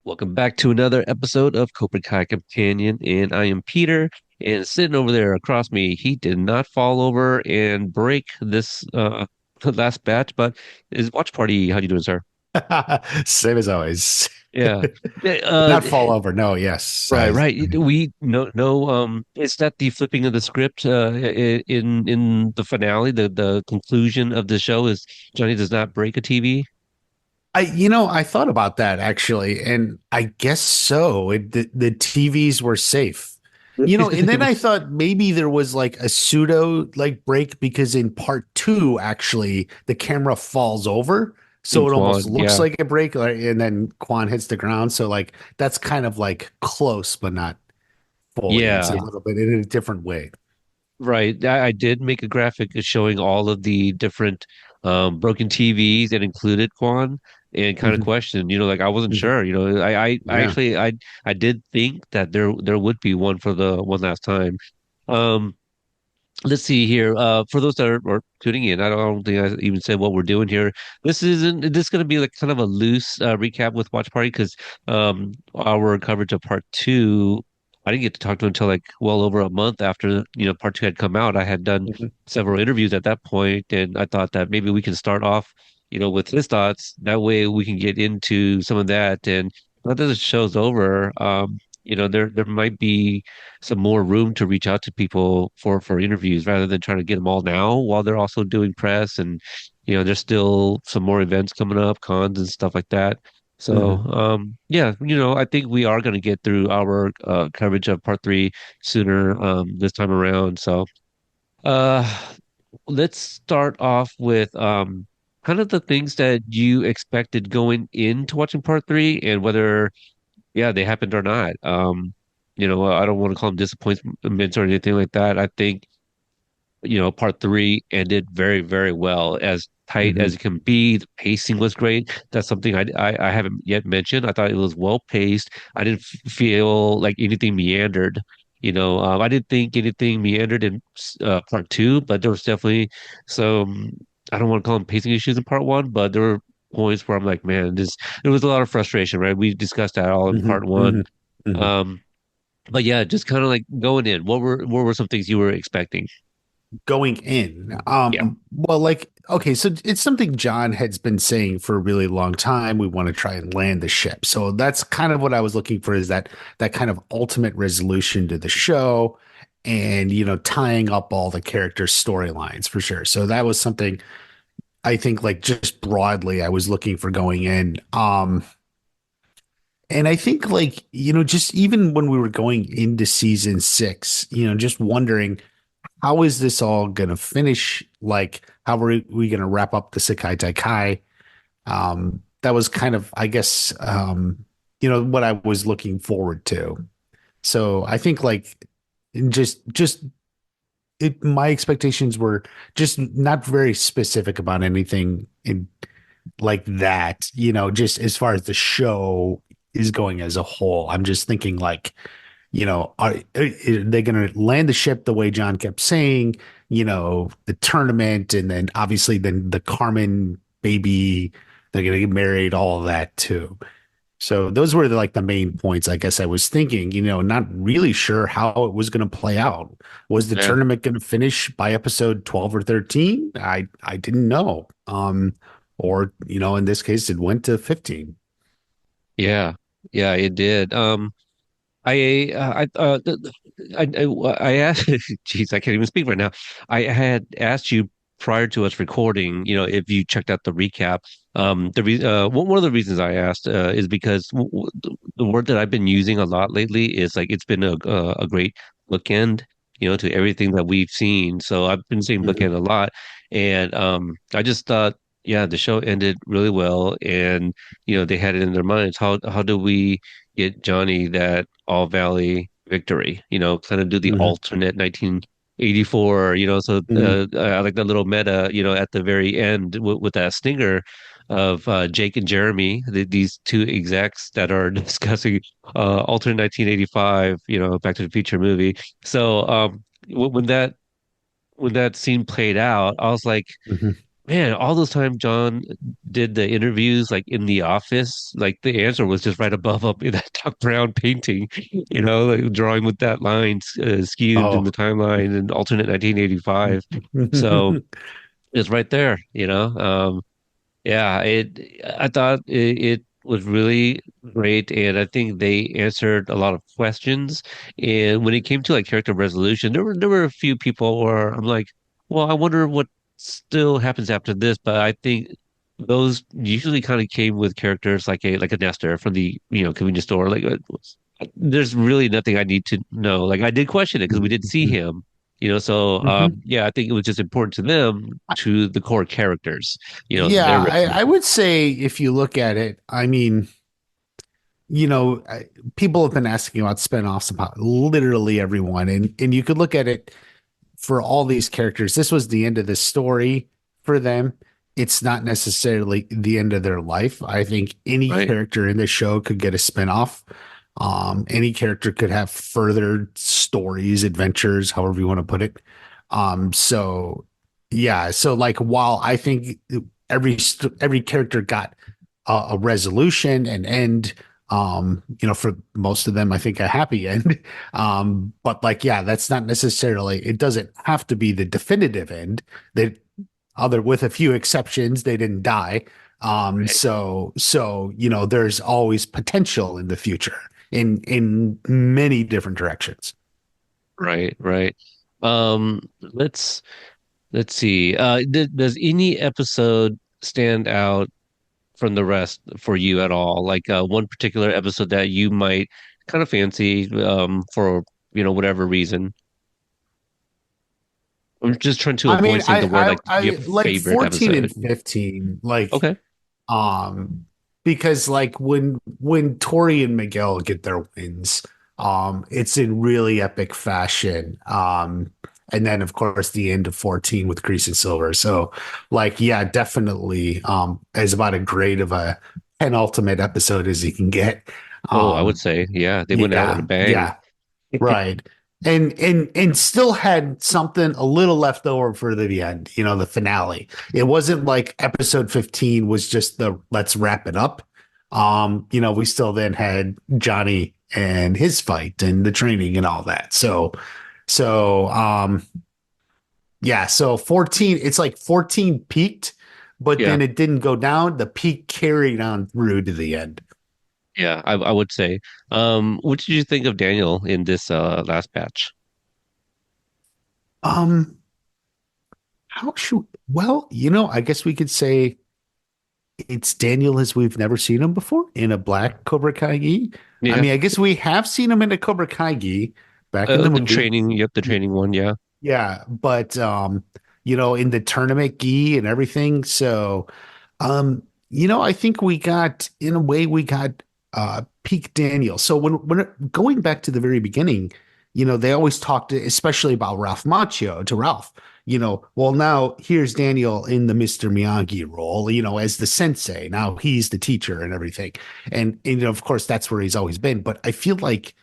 Welcome back to another episode of Cobra Kai Companion, and I am Peter. And sitting over there across me, he did not fall over and break this last batch, but his watch party. How you doing, sir? Same as always. Yeah. Not fall over. No, yes. Right, right. We no it's not the flipping of the script in the finale, the conclusion of the show is Johnny does not break a TV. I thought about that actually, and I guess so. The TVs were safe. And then I thought maybe there was like a pseudo like break because in part two, actually, the camera falls over. In So it almost Quan, looks yeah. like a break, like, and then Quan hits the ground. So like that's kind of like close, but not fully. It's a Yeah. little bit in a different way. Right. I did make a graphic showing all of the different broken TVs that included Quan and kind of Hmm. questioned, like I wasn't Hmm. sure, I Yeah. actually I did think that there would be one for the one last time. Um let's see here. For those that are tuning in, I don't think I even said what we're doing here. This is going to be like kind of a loose recap with Watch Party because our coverage of part two, I didn't get to talk to him until like well over a month after part two had come out. I had done Hmm. several interviews at that point, and I thought that maybe we can start off with his thoughts. That way we can get into some of that. And now that the show's over, there might be some more room to reach out to people for interviews rather than trying to get them all now while they're also doing press and there's still some more events coming up, cons and stuff like that. So Hmm. yeah, I think we are going to get through our coverage of part three sooner this time around. So uh let's start off with kind of the things that you expected going into watching part three and whether they happened or not. I don't want to call them disappointments or anything like that. I think, part three ended very, very well, as tight Hmm. as it can be. The pacing was great. That's something I haven't yet mentioned. I thought it was well paced. I didn't feel like anything meandered. I didn't think anything meandered in part two, but there was definitely some, I don't want to call them pacing issues in part one, but there were points where I'm like, man, there was a lot of frustration, right? We discussed that all in Hmm. part Hmm. one. Hmm. Um, but yeah, just kind of like going in, what were some things you were expecting? Going in. Yeah. Well, like, okay, so it's something John has been saying for a really long time. We want to try and land the ship. So that's kind of what I was looking for, is that kind of ultimate resolution to the show and tying up all the characters' storylines for sure. So that was something I think like just broadly I was looking for going in. And I think like, just even when we were going into season six, just wondering how is this all gonna finish? Like, how are we gonna wrap up the Sekai Taikai? That was kind of, I guess, what I was looking forward to. So I think like just my expectations were just not very specific about anything in like that, just as far as the show is going as a whole. I'm just thinking like, are they going to land the ship the way John kept saying, the tournament, and then obviously then the Carmen baby, they're going to get married, all of that too. So those were like the main points, I guess I was thinking, not really sure how it was going to play out. Was the Yeah. tournament going to finish by episode 12 or 13? I didn't know. Or, in this case, it went to 15. Yeah. Yeah, it did. I asked, geez, I can't even speak right now. I had asked you prior to us recording, if you checked out the recap. One of the reasons I asked is because the word that I've been using a lot lately is like it's been a great bookend, to everything that we've seen. So I've been saying Mhm. bookend a lot, and I just thought, yeah, the show ended really well, and they had it in their minds. How do we get Johnny that All Valley victory, kind of do the Mhm. alternate 1984, so Mhm. I like that little meta, at the very end with that stinger of Jake and Jeremy, these two execs that are discussing alternate 1985, Back to the Future movie. So when that scene played out, I was like, Mhm. man, all those times John did the interviews like in the office, like the answer was just right above up in that Doc Brown painting, like drawing with that line skewed in the Oh. timeline in alternate 1985. So it's right there, yeah, I thought it was really great, and I think they answered a lot of questions. And when it came to like character resolution, there were a few people where I'm like, well, I wonder what still happens after this. But I think those usually kind of came with characters like a Nestor from the convenience store. Like, there's really nothing I need to know. Like, I did question it because we did see him. So Mhm. yeah, I think it was just important to them, to the core characters, Yeah, their I resolution. would say if you look at it, I mean, people have been asking about spinoffs about literally everyone, and you could look at it for all these characters. This was the end of the story for them. It's not necessarily the end of their life. I think any Right, character in the show could get a spinoff. Any character could have further stories, adventures, however you want to put it. So yeah, so like while I think every character got a resolution and end, for most of them, I think a happy end. But like, yeah, that's not necessarily, it doesn't have to be the definitive end. That other with a few exceptions, they didn't die. right, So there's always potential in the future in many different directions. right, right. Let's see. Does any episode stand out from the rest for you at all? Like one particular episode that you might kind of fancy for whatever reason. I'm just trying to I mean, avoid saying the word like you I have a like favorite 14 and episode. 15, like, Okay. um, because like when Tori and Miguel get their wins, it's in really epic fashion. And then of course the end of 14 with Grease and Silver. So like, yeah, definitely, as about a grade of a penultimate episode as you can get. Oh, I would Um, say, yeah, they went out with a yeah, bang. yeah. Right. And still had something a little left over for the end, the finale. It wasn't like episode 15 was just the let's wrap it up. We still then had Johnny and his fight and the training and all that. So yeah, so 14, it's like 14 peaked, but Yeah, then it didn't go down. The peak carried on through to the end. yeah, I would say. What did you think of Daniel in this last patch? Um, how should well, I guess we could say it's Daniel as we've never seen him before in a black Cobra Kai gi. I Yeah. mean, I guess we have seen him in a Cobra Kai gi back in the The movie. training, yep, the Y- training one, yeah. Yeah, but in the tournament gi and everything. So, I think we got in a way we got peak Daniel. So when going back to the very beginning, they always talked especially about Ralph Macchio to Ralph. Well, now here's Daniel in the Mr. Miyagi role, as the sensei. Now he's the teacher and everything. And of course, that's where he's always been. But I feel like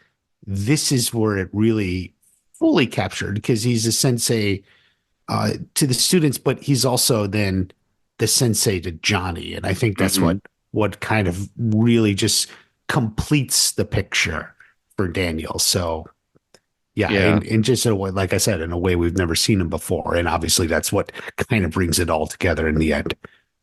this is where it really fully captured because he's a sensei to the students, but he's also then the sensei to Johnny. And I think that's Hmm. what kind of really just completes the picture for Daniel. So yeah, Yeah. in just in a way, like I said, in a way we've never seen him before. And obviously that's what kind of brings it all together in the end.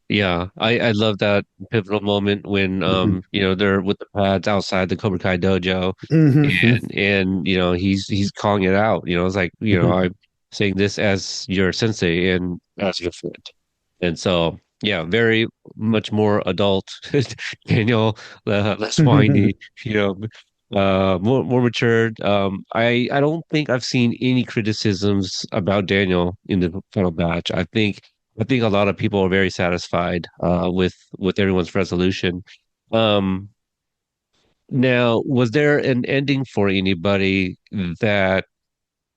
Yeah, I love that pivotal moment when Mm-hmm. they're with the pads outside the Cobra Kai dojo, Mm-hmm. and he's calling it out. It's like, Mm-hmm. I'm saying this as your sensei and as your friend. And so, yeah, very much more adult Daniel, less whiny, you know, more matured. I don't think I've seen any criticisms about Daniel in the final batch. I think a lot of people are very satisfied with everyone's resolution. Um, Now, was there an ending for anybody that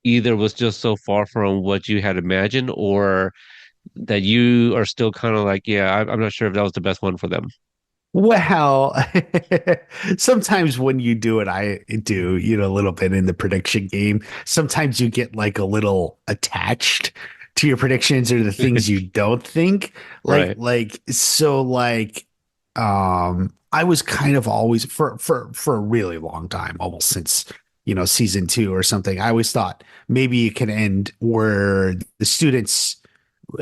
either was just so far from what you had imagined, or that you are still kind of like, yeah, I'm not sure if that was the best one for them? Well, sometimes when you do it, I do, a little bit in the prediction game. Sometimes you get like a little attached to your predictions or the things you don't think. Right. I was kind of always for a really long time, almost since, season two or something. I always thought maybe it could end where the students,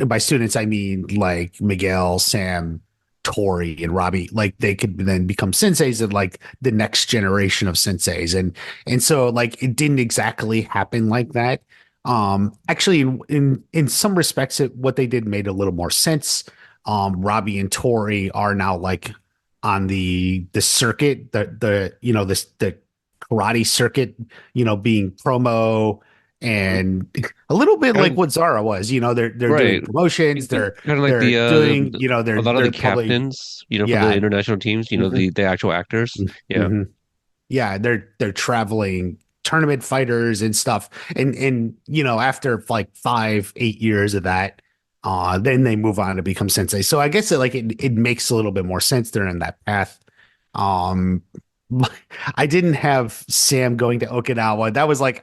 by students I mean like Miguel, Sam, Tori, and Robbie, like they could then become senseis and like the next generation of senseis. And so like it didn't exactly happen like that. Actually, in some respects, what they did made a little more sense. Robbie and Tori are now like on the circuit, the karate circuit, being promo and a little bit like Kind what Zara was. They're doing right. promotions, Kind of like they're doing, a lot of the they're probably, captains, for the yeah. international teams, Mhm, the actual actors. Yeah. mhm. Yeah, they're traveling tournament fighters and stuff. And after like 5, 8 years of that, then they move on to become sensei. So I guess it makes a little bit more sense they're in that path. Um I didn't have Sam going to Okinawa. That was like,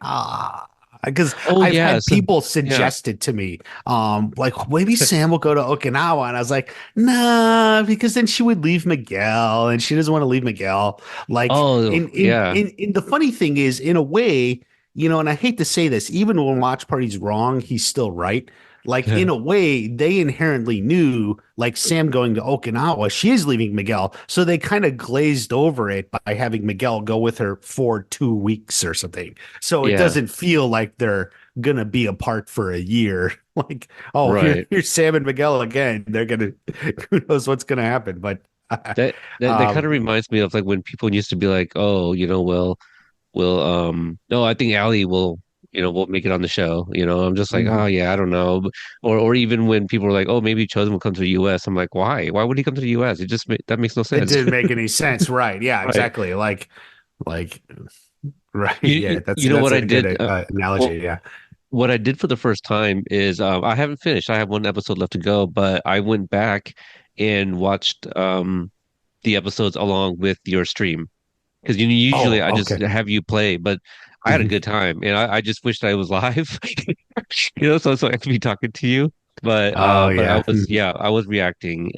because Oh I've yeah. had So people yeah. suggested to me, like maybe Sam will go to Okinawa, and I was like, nah, because then she would leave Miguel, and she doesn't want to leave Miguel. Like, Oh yeah. in the funny thing is, in a way, and I hate to say this, even when Watch Party's wrong, he's still right. Like in a way, they inherently knew, like Sam going to Okinawa, she is leaving Miguel. So they kind of glazed over it by having Miguel go with her for 2 weeks or something. So it Yeah. doesn't feel like they're gonna be apart for a year. Like, oh, Right. here's Sam and Miguel again. They're gonna, who knows what's gonna happen. But That kind of um, reminds me of like when people used to be like, oh, well, no, I think Allie will make it on the show. I'm just like, oh mhm. yeah, I don't know. Or even when people were like, oh, maybe Chosen will come to the US. I'm like, why? Why would he come to the US? That makes no It sense. didn't make any sense, right? Yeah, Right. exactly. Like, right. You Yeah, that's you know that's what I a good did? Well, analogy. Yeah. what I did for the first time is I haven't finished. I have one episode left to go, but I went back and watched the episods along with your stream. Because usually Oh, I just okay. have you play, but I had a good Hmm. time, and I just wished I was live, so I could be talking to you. Oh, But I yeah. was yeah, I was reacting,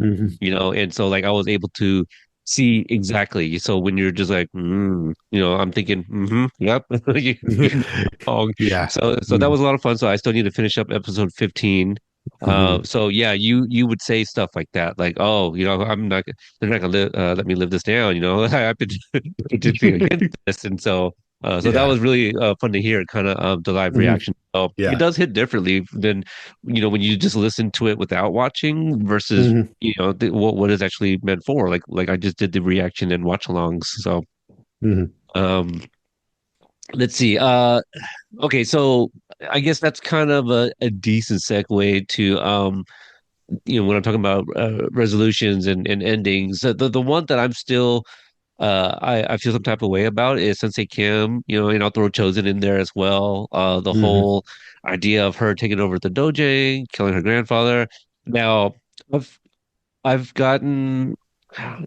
Hmm. and so like I was able to see exactly. So when you're just like, I'm thinking, yep, wrong. Yeah. So that Mm-hmm. was a lot of fun. So I still need to finish up episode 15. Hmm. So yeah, you would say stuff like that, like, oh, they're not gonna let me live this down. I've been protesting against this, and so that Yeah. was really fun to hear, kind of the live Hmm. reaction. So it Yeah. does hit differently than when you just listen to it without watching versus Hmm. what is actually meant for. Like I just did the reaction and watch alongs. So Hmm. um, let's see. Okay, so I guess that's kind of a decent segue to when I'm talking about resolutions and endings. The one that I'm still I feel some type of way about is Sensei Kim, and I'll throw Chosen in there as well. The Hmm. whole idea of her taking over the dojo, killing her grandfather. Now, I've I've gotten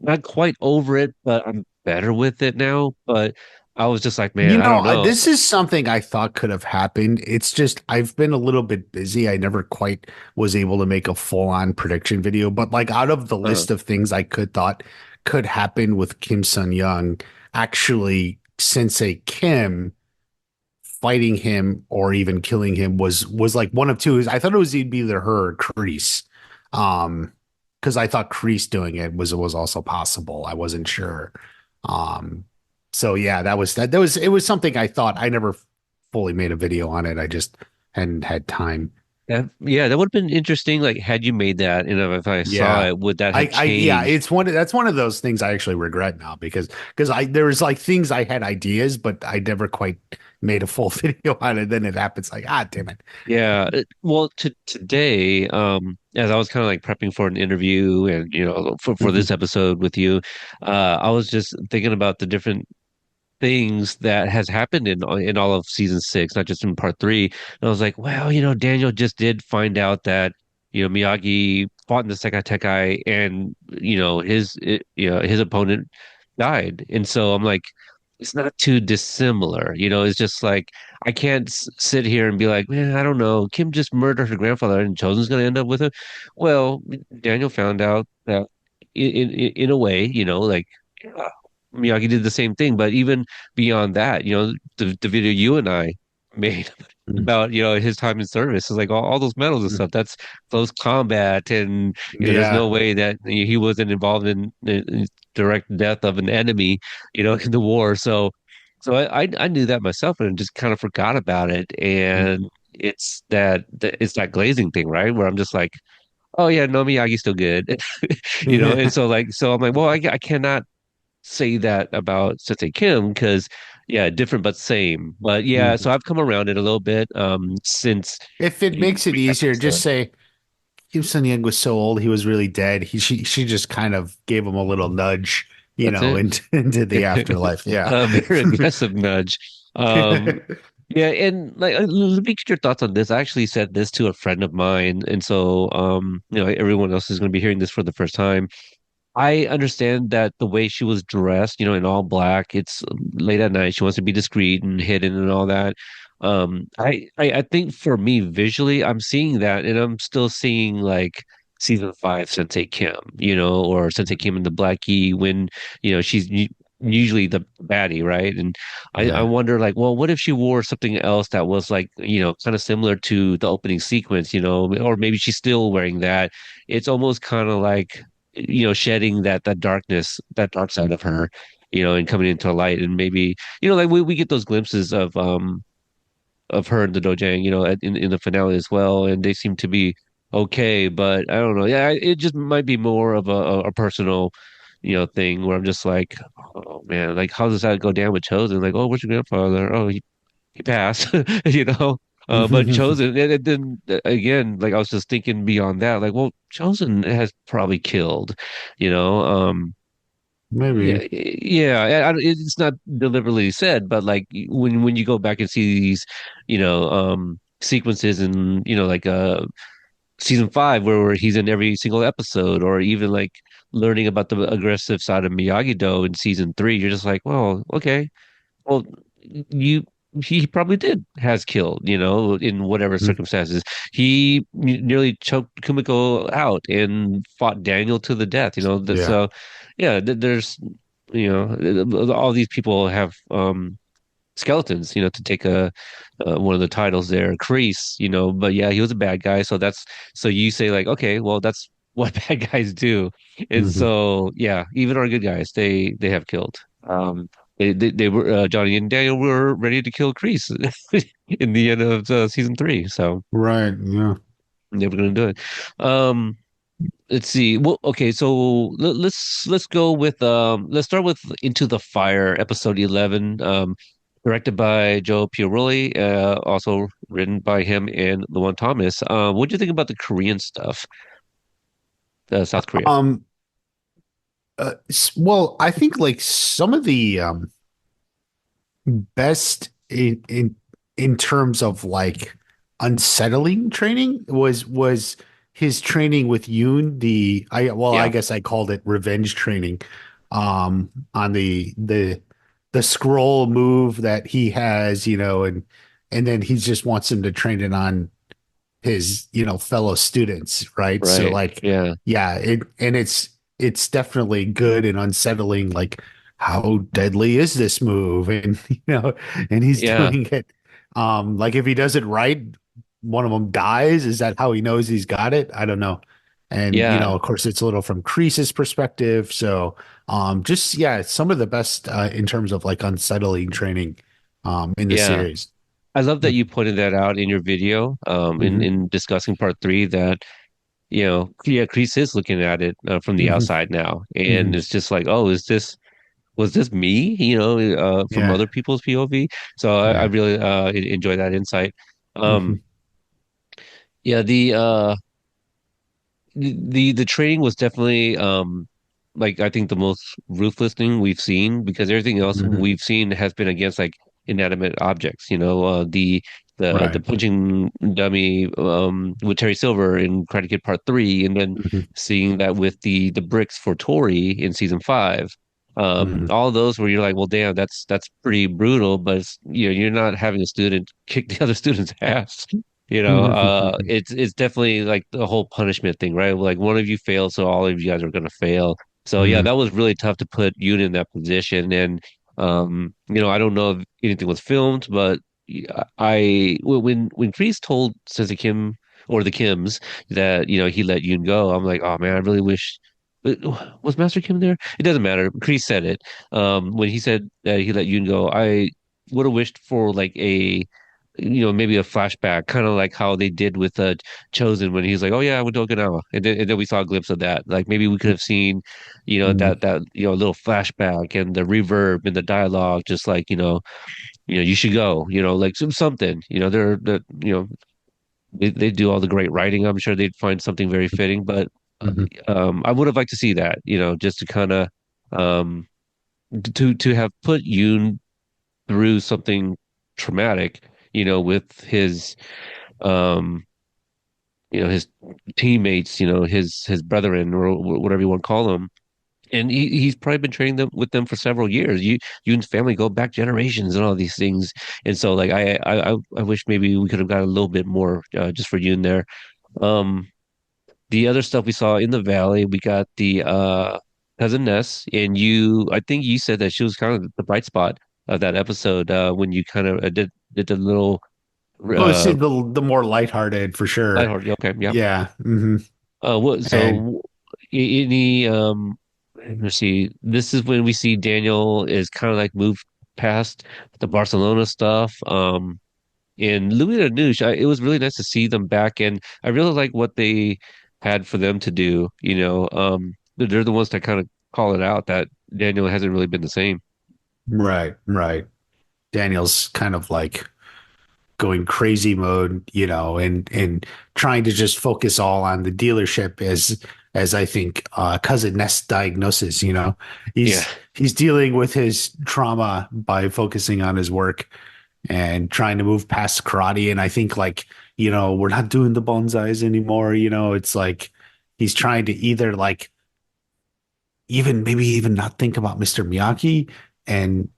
not quite over it, but I'm better with it now. But I was just like, man, I don't know. This is something I thought could have happened. It's just I've been a little bit busy. I never quite was able to make a full-on prediction video, but like out of the Uh, list of things I could thought could happen with Kim Sun Young, actually Sensei Kim fighting him or even killing him was like one of two. I thought it was either her or Kreese. Um, because I thought Kreese doing it was also possible. I wasn't sure. Um, so yeah, that was it was something I thought. I never fully made a video on it. I just hadn't had time. yeah, that would have been interesting. Like, had you made that, and if I saw Yeah. it, would that have Yeah, changed? that's one of those things I actually regret now because I there was like things I had ideas, but I never quite made a full video on it. Then it happens like, damn it. Yeah. Well, today, as I was kind of like prepping for an interview and for this Mhm, episode with you, I was just thinking about the different things that has happened in all of season six, not just in part three. And I was like, well, Daniel just did find out that Miyagi fought in the Sekai and his opponent died, and so I'm like. it's not too dissimilar. It's just like I can't sit here and be like, man, I don't know. Kim just murdered her grandfather and Chosen's going to end up with him. Well, Daniel found out that in a way, like uh, Miyagi did the same thing. But even beyond that, the video you and I made Mm. about, his time in service is like all those medals and stuff. That's close combat. And, there's Yeah. no way that he wasn't involved in direct death of an enemy in the war. So I knew that myself and just kind of forgot about it. And it's that glazing thing, right? Where I'm just like, oh yeah, no, Miyagi's still good, And Yeah. so I'm like, well, I cannot say that about Sensei Kim because yeah, different but same. But yeah, so Mhm. I've come around it a little bit since If it makes it recap easier, just episode. say Kim Sun Young was so old he was really dead. She just kind of gave him a little nudge, That's it. into the afterlife. Yeah. A very aggressive nudge. Um, yeah, and like let me get your thoughts on this. I actually said this to a friend of mine, and so everyone else is going to be hearing this for the first time. I understand that the way she was dressed, in all black, it's late at night. She wants to be discreet and hidden and all that. I think for me visually, I'm seeing that, and I'm still seeing like season five Sensei Kim, or Sensei Kim in the Blackie when she's usually the baddie, right? And I Yeah. wonder like, well, what if she wore something else that was like kind of similar to the opening sequence, or maybe she's still wearing that. It's almost kind of like shedding that darkness, that dark side of her, and coming into light. And maybe, like we get those glimpses of her in the Dojang, in the finale as well, and they seem to be okay. But I don't know. Yeah, it just might be more of a personal, thing where I'm just like, oh man, like how does that go down with Chosen? Like, oh, where's your grandfather? Oh, he passed, you know. But Chosen, and then again, like I was just thinking beyond that, like, well, Chosen has probably killed, you know. Yeah, Maybe. yeah. It's not deliberately said, but like when you go back and see these, sequences in, like season five where he's in every single episode, or even like learning about the aggressive side of Miyagi-Do in season three, you're just like, well, okay. Well, you he probably did has killed, in whatever Mhm. circumstances. He nearly choked Kumiko out and fought Daniel to the death, Yeah. so yeah, there's all these people have skeletons, to take a one of the titles there, Kreese, but yeah, he was a bad guy, so you say like, okay, well, that's what bad guys do. And Mhm. so yeah, even our good guys, they have killed. They were Johnny and Daniel were ready to kill Kreese in the end of season three, so Right. Yeah. they were going to do it. Um, let's see. Well, okay, so let's go with let's start with Into the Fire, episode 11, directed by Joe Pioroli, also written by him and Luan Thomas. What do you think about the Korean stuff? South Korea. Um, well, I think like some of the best in terms of like unsettling training was his training with Yoon, I Yeah, guess I called it revenge training, on the scroll move that he has, and then he just wants him to train it on his, fellow students, right? So right. like, Yeah, yeah, it's definitely good and unsettling, like how deadly is this move? And and he's yeah, doing it. Like if he does it right, one of them dies. Is that how he knows he's got it? I don't know. And yeah, of course, it's a little from Kreese's perspective. So, just yeah, some of the best in terms of like unsettling training, in the yeah. series. I love that you pointed that out in your video, Hmm. in discussing part three, that yeah, Chris is looking at it from the Hmm. outside now, and Hmm. it's just like, oh, was this me? From Yeah. other people's POV. So I Yeah. really enjoy that insight. Hmm. Um, yeah, the training was definitely like I think the most ruthless thing we've seen, because everything else Hmm. we've seen has been against like inanimate objects. The Right. punching dummy with Terry Silver in Karate Kid Part 3, and then Hmm. seeing that with the bricks for Tori in season 5. Hmm. All those where you're like, well, damn, that's pretty brutal, but it's, you're not having a student kick the other student's ass. It's definitely like the whole punishment thing, right? Like one of you failed, so all of you guys are gonna fail. So yeah, Hmm. that was really tough to put Yoon in that position. And I don't know if anything was filmed, but when Kreese told Sensei Kim or the Kims that he let Yoon go, I'm like, oh man, I really wish. Was Master Kim there? It doesn't matter. Kreese said it. When he said that he let Yoon go, I would have wished for like maybe a flashback, kind of like how they did with Chosen when he's like, "Oh yeah, I went to Okinawa," and then we saw a glimpse of that. Like maybe we could have seen, Hmm. that little flashback and the reverb and the dialogue, just like you should go, like something. They do all the great writing. I'm sure they'd find something very fitting, but Hmm. I would have liked to see that, just to kind of um to have put Yoon through something traumatic, with um his teammates, his brethren or whatever you want to call them. And he's probably been training them with them for several years. Yoon's family go back generations and all these things. And so like I wish maybe we could have got a little bit more just for Yoon there. Um the other stuff we saw in the valley, we got the cousin Ness, and I think you said that she was kind of the bright spot of that episode when you kind of did the little Oh, it's the uh the more lighthearted for sure. lighthearted. Okay, yeah. Yeah. Hmm. What And so any let's see. This is when we see Daniel is kind of like moved past the Barcelona stuff. And Louis and Anoush, it was really nice to see them back, and I really like what they had for them to do. They're the ones that kind of call it out that Daniel hasn't really been the same. right, right. Daniel's kind of like going crazy mode, and trying to just focus all on the dealership as I think cousin Ness diagnosis, Yeah. he's dealing with his trauma by focusing on his work and trying to move past karate. And I think like, we're not doing the bonsais anymore, it's like he's trying to either like even maybe even not think about Mr. Miyagi and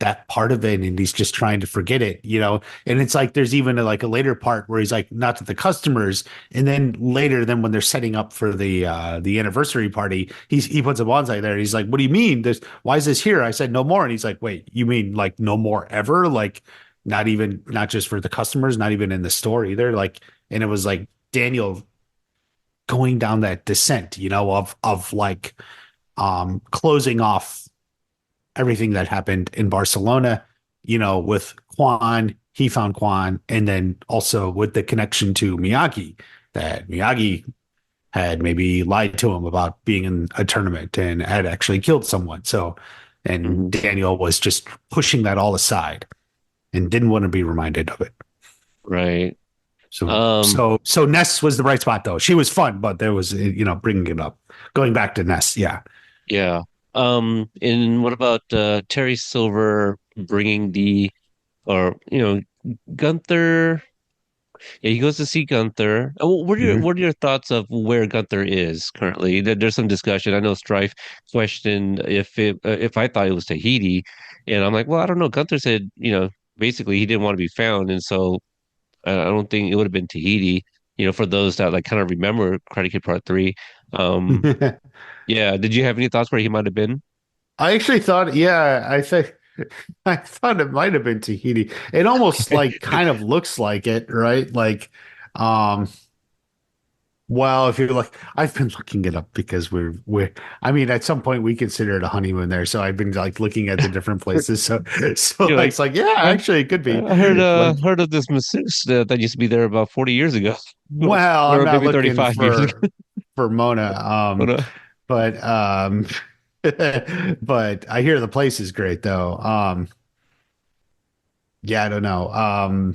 that part of it, and he's just trying to forget it, and it's like there's even like a later part where he's like not to the customers, and then later then when they're setting up for the anniversary party, he puts a bonsai there and he's like, what do you mean this, why is this here? I said no more, and he's like, wait, you mean like no more ever, like not just for the customers, not even in the store either, like, and it was like Daniel going down that descent, of like closing off everything that happened in Barcelona, with Quan, he found Quan, and then also with the connection to Miyagi, that Miyagi had maybe lied to him about being in a tournament and had actually killed someone. So, and Hmm. Daniel was just pushing that all aside and didn't want to be reminded of it. Right. So, Um, so Ness was the right spot though. She was fun, but there was, bringing it up, going back to Ness. Yeah. yeah. And what about Terry Silver bringing or Gunther? Yeah, he goes to see Gunther. Mhm. What are your thoughts of where Gunther is currently? There's some discussion. I know Strife questioned if I thought it was Tahiti, and I'm like, well, I don't know. Gunther said, basically he didn't want to be found, and so I don't think it would have been Tahiti. For those that like kind of remember Karate Kid Part 3. Um, yeah. Did you have any thoughts where he might have been? I actually thought, yeah, I thought it might have been Tahiti. It almost like kind of looks like it, right? Like, um, well, if you're like, I've been looking it up because I mean, at some point we consider it a honeymoon there. So I've been like looking at the different places. So You're like, it's like, yeah, I actually it could be I like, heard of this masseuse that used to be there about 40 years ago, well, I'm or not maybe looking 35 years ago. for Mona. But, But, but I hear the place is great though. Yeah, I don't know.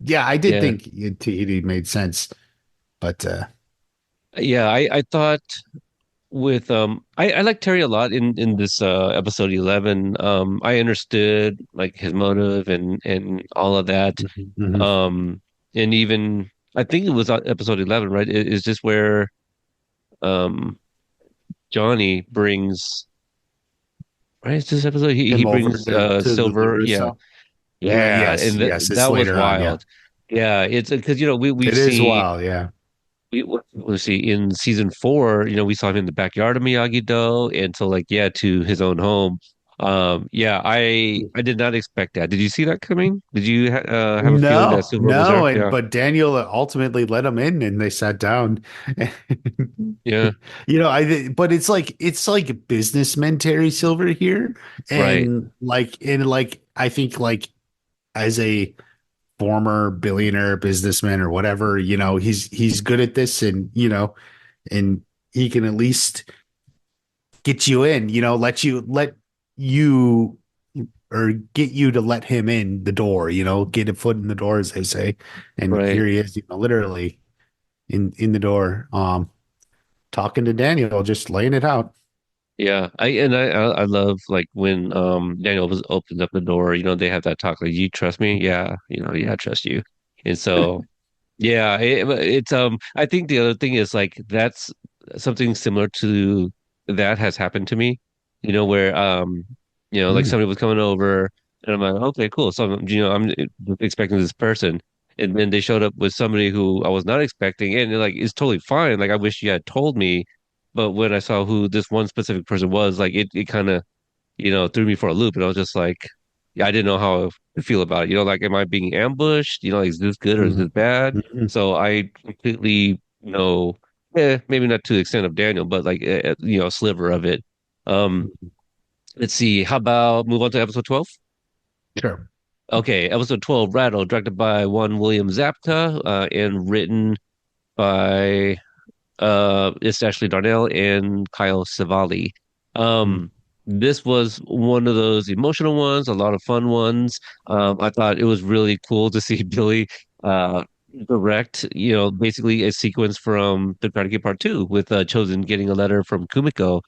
Yeah, I did yeah, think Tahiti made sense, but yeah. I thought with I like Terry a lot in this episode 11. I understood like his motive and all of that. mhm. Um, and even I think it was episode 11, right? Is this where um Johnny brings right? It's this episode. He him over brings to the Silver. Yeah, Larusso. yeah, Yes, and yes, it's that was later on. Yeah, wild. Yeah, it's because we've it is seen wild. Yeah. let's see in season four, we saw him in the backyard of Miyagi-Do, and so like yeah, to his own home. Yeah, I did not expect that. Did you see that coming? Did you have a feeling that No, Silver was no, there? and Yeah, but Daniel ultimately let him in, and they sat down. yeah, But it's like businessman Terry Silver here, right, and I think like as a former billionaire businessman or whatever, he's good at this, and he can at least get you in, let you or get you to let him in the door, get a foot in the door, as they say. And right. here he is, literally in the door, talking to Daniel, just laying it out. Yeah, I love like when Daniel opens up the door, they have that talk like, you trust me? Yeah, yeah, I trust you. And so yeah, it's I think the other thing is like that's something similar to that has happened to me, where like Mm, somebody was coming over and I'm like, okay, cool. So I'm expecting this person, and then they showed up with somebody who I was not expecting, and like it's totally fine. Like I wish you had told me, but when I saw who this one specific person was, like it kind of threw me for a loop, and I was just like, yeah, I didn't know how to feel about it. Like, am I being ambushed? Like, is this good or is mm, this bad? mm, So I completely know, maybe not to the extent of Daniel, but like, a sliver of it. Um, mm. let's see. How about move on to episode 12? Sure. Okay, episode 12, Rattle, directed by one William Zapka, and written by it's Ashley Darnell and Kyle Savali. Mm, Um, this was one of those emotional ones, a lot of fun ones. I thought it was really cool to see Billy uh direct, basically a sequence from The Karate Kid Part 2 with Chosen getting a letter from Kumiko.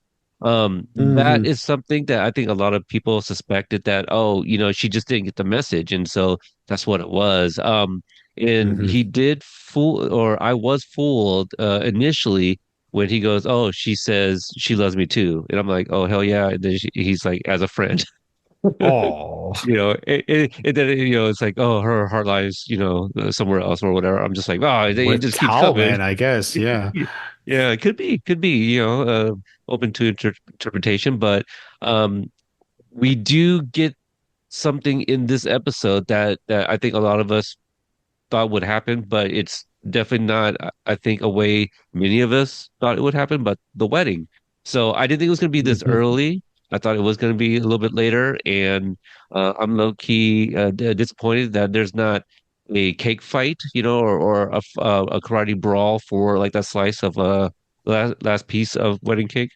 That mhm, is something that I think a lot of people suspected that, oh, she just didn't get the message, and so that's what it was. And mhm. he did fool, or I was fooled initially when he goes, "Oh, she says she loves me too," and I'm like, "Oh, hell yeah!" And then he's like, "As a friend," Oh, and then it's like, "Oh, her heart lies, somewhere else or whatever." I'm just like, "Oh, it with just keeps coming." Cowman, I guess. Yeah. Yeah, it could be, open to interpretation, but um, we do get something in this episode that I think a lot of us thought would happen, but it's definitely not, I think, a way many of us thought it would happen, but the wedding. So I didn't think it was going to be this Mhm. early. I thought it was going to be a little bit later, and I'm low key disappointed that there's not a cake fight, or a karate brawl for like that slice of last piece of wedding cake.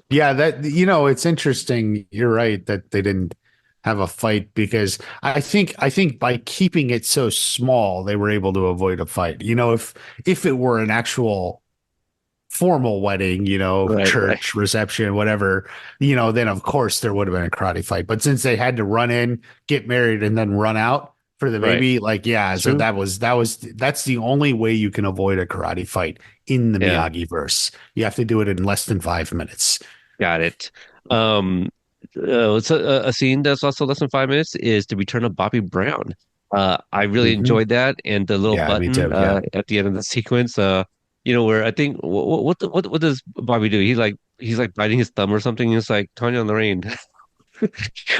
Yeah, it's interesting. You're right that they didn't have a fight because I think by keeping it so small, they were able to avoid a fight. If it were an actual formal wedding, Right, right, church reception, whatever, then of course there would have been a karate fight. But since they had to run in, get married, and then run out for the right. baby, like yeah, It's so true. that's the only way you can avoid a karate fight in the Yeah. Miyagi verse. You have to do it in less than 5 minutes. Got it. Um, so a scene that's also less than 5 minutes is the return of Bobby Brown. I really Hmm. enjoyed that, and the little Yeah, me button too. Yeah. at the end of the sequence. Where I think what does Bobby do? He's like biting his thumb or something. He's like Tanya on the rain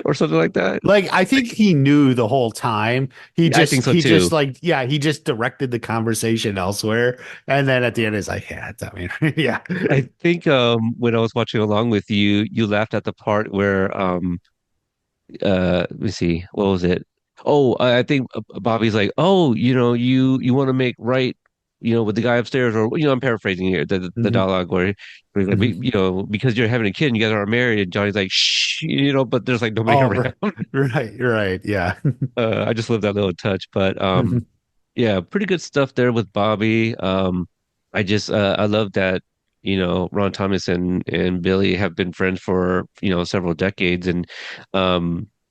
or something like that. Like I think Like, he knew the whole time. He I think just so he too. just like yeah, he just directed the conversation elsewhere. And then at the end it's like, yeah, I mean, yeah. I think when I was watching along with you, you laughed at the part where let me see, what was it? Oh, I think Bobby's like, oh, you want to make right, with the guy upstairs, or I'm paraphrasing here, the Hmm. dialogue where he's like, Hmm. because you're having a kid and you guys are married, and Johnny's like, shh, but there's like nobody Oh, around. right, yeah. I just love that little touch, but yeah, pretty good stuff there with Bobby. I love that, Ron Thomas and Billy have been friends for, several decades, and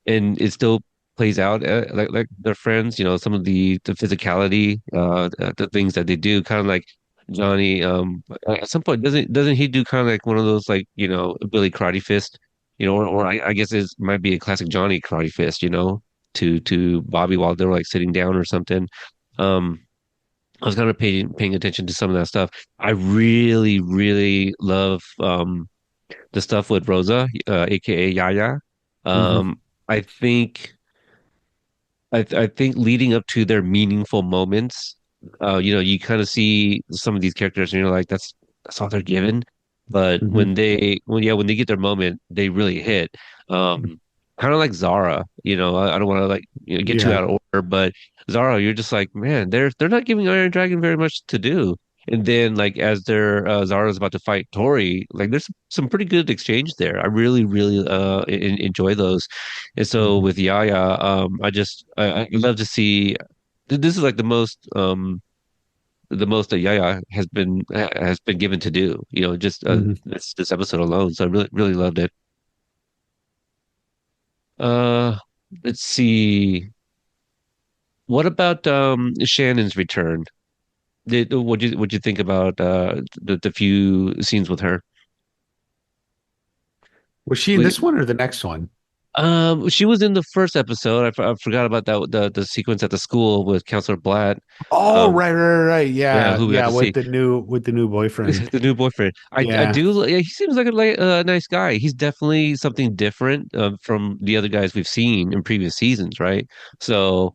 it still plays out like they're friends, some of the physicality, the things that they do, kind of like Johnny, at some point doesn't he do kind of like one of those like, Billy karate fist? or I guess it might be a classic Johnny karate fist, to Bobby while they were like sitting down or something. Um, I was kind of paying attention to some of that stuff. I really, really love the stuff with Rosa, aka Yaya. Hmm. Um, I think I think leading up to their meaningful moments, you kind of see some of these characters and you're like, that's all they're given. But Hmm. when they get their moment, they really hit. Kind of like Zara, I don't want to like get too Yeah. out of order, but Zara, you're just like, man, they're not giving Iron Dragon very much to do. And then like as their Zara's about to fight Tori, like there's some pretty good exchange there. I really, really enjoy those. And so Hmm. with Yaya, I love to see this is like the most that Yaya has been given to do, just Hmm. this episode alone. So I really really loved it. Uh, let's see. What about Shannon's return? What'd you think about the few scenes with her? Was she in this one or the next one? She was in the first episode. I forgot about that the sequence at the school with Counselor Blatt. Oh, Um, right. yeah, Yeah, who we got yeah, to see. with the new boyfriend. The new boyfriend. I Yeah. do. Yeah, he seems like a nice guy. He's definitely something different from the other guys we've seen in previous seasons, right? So,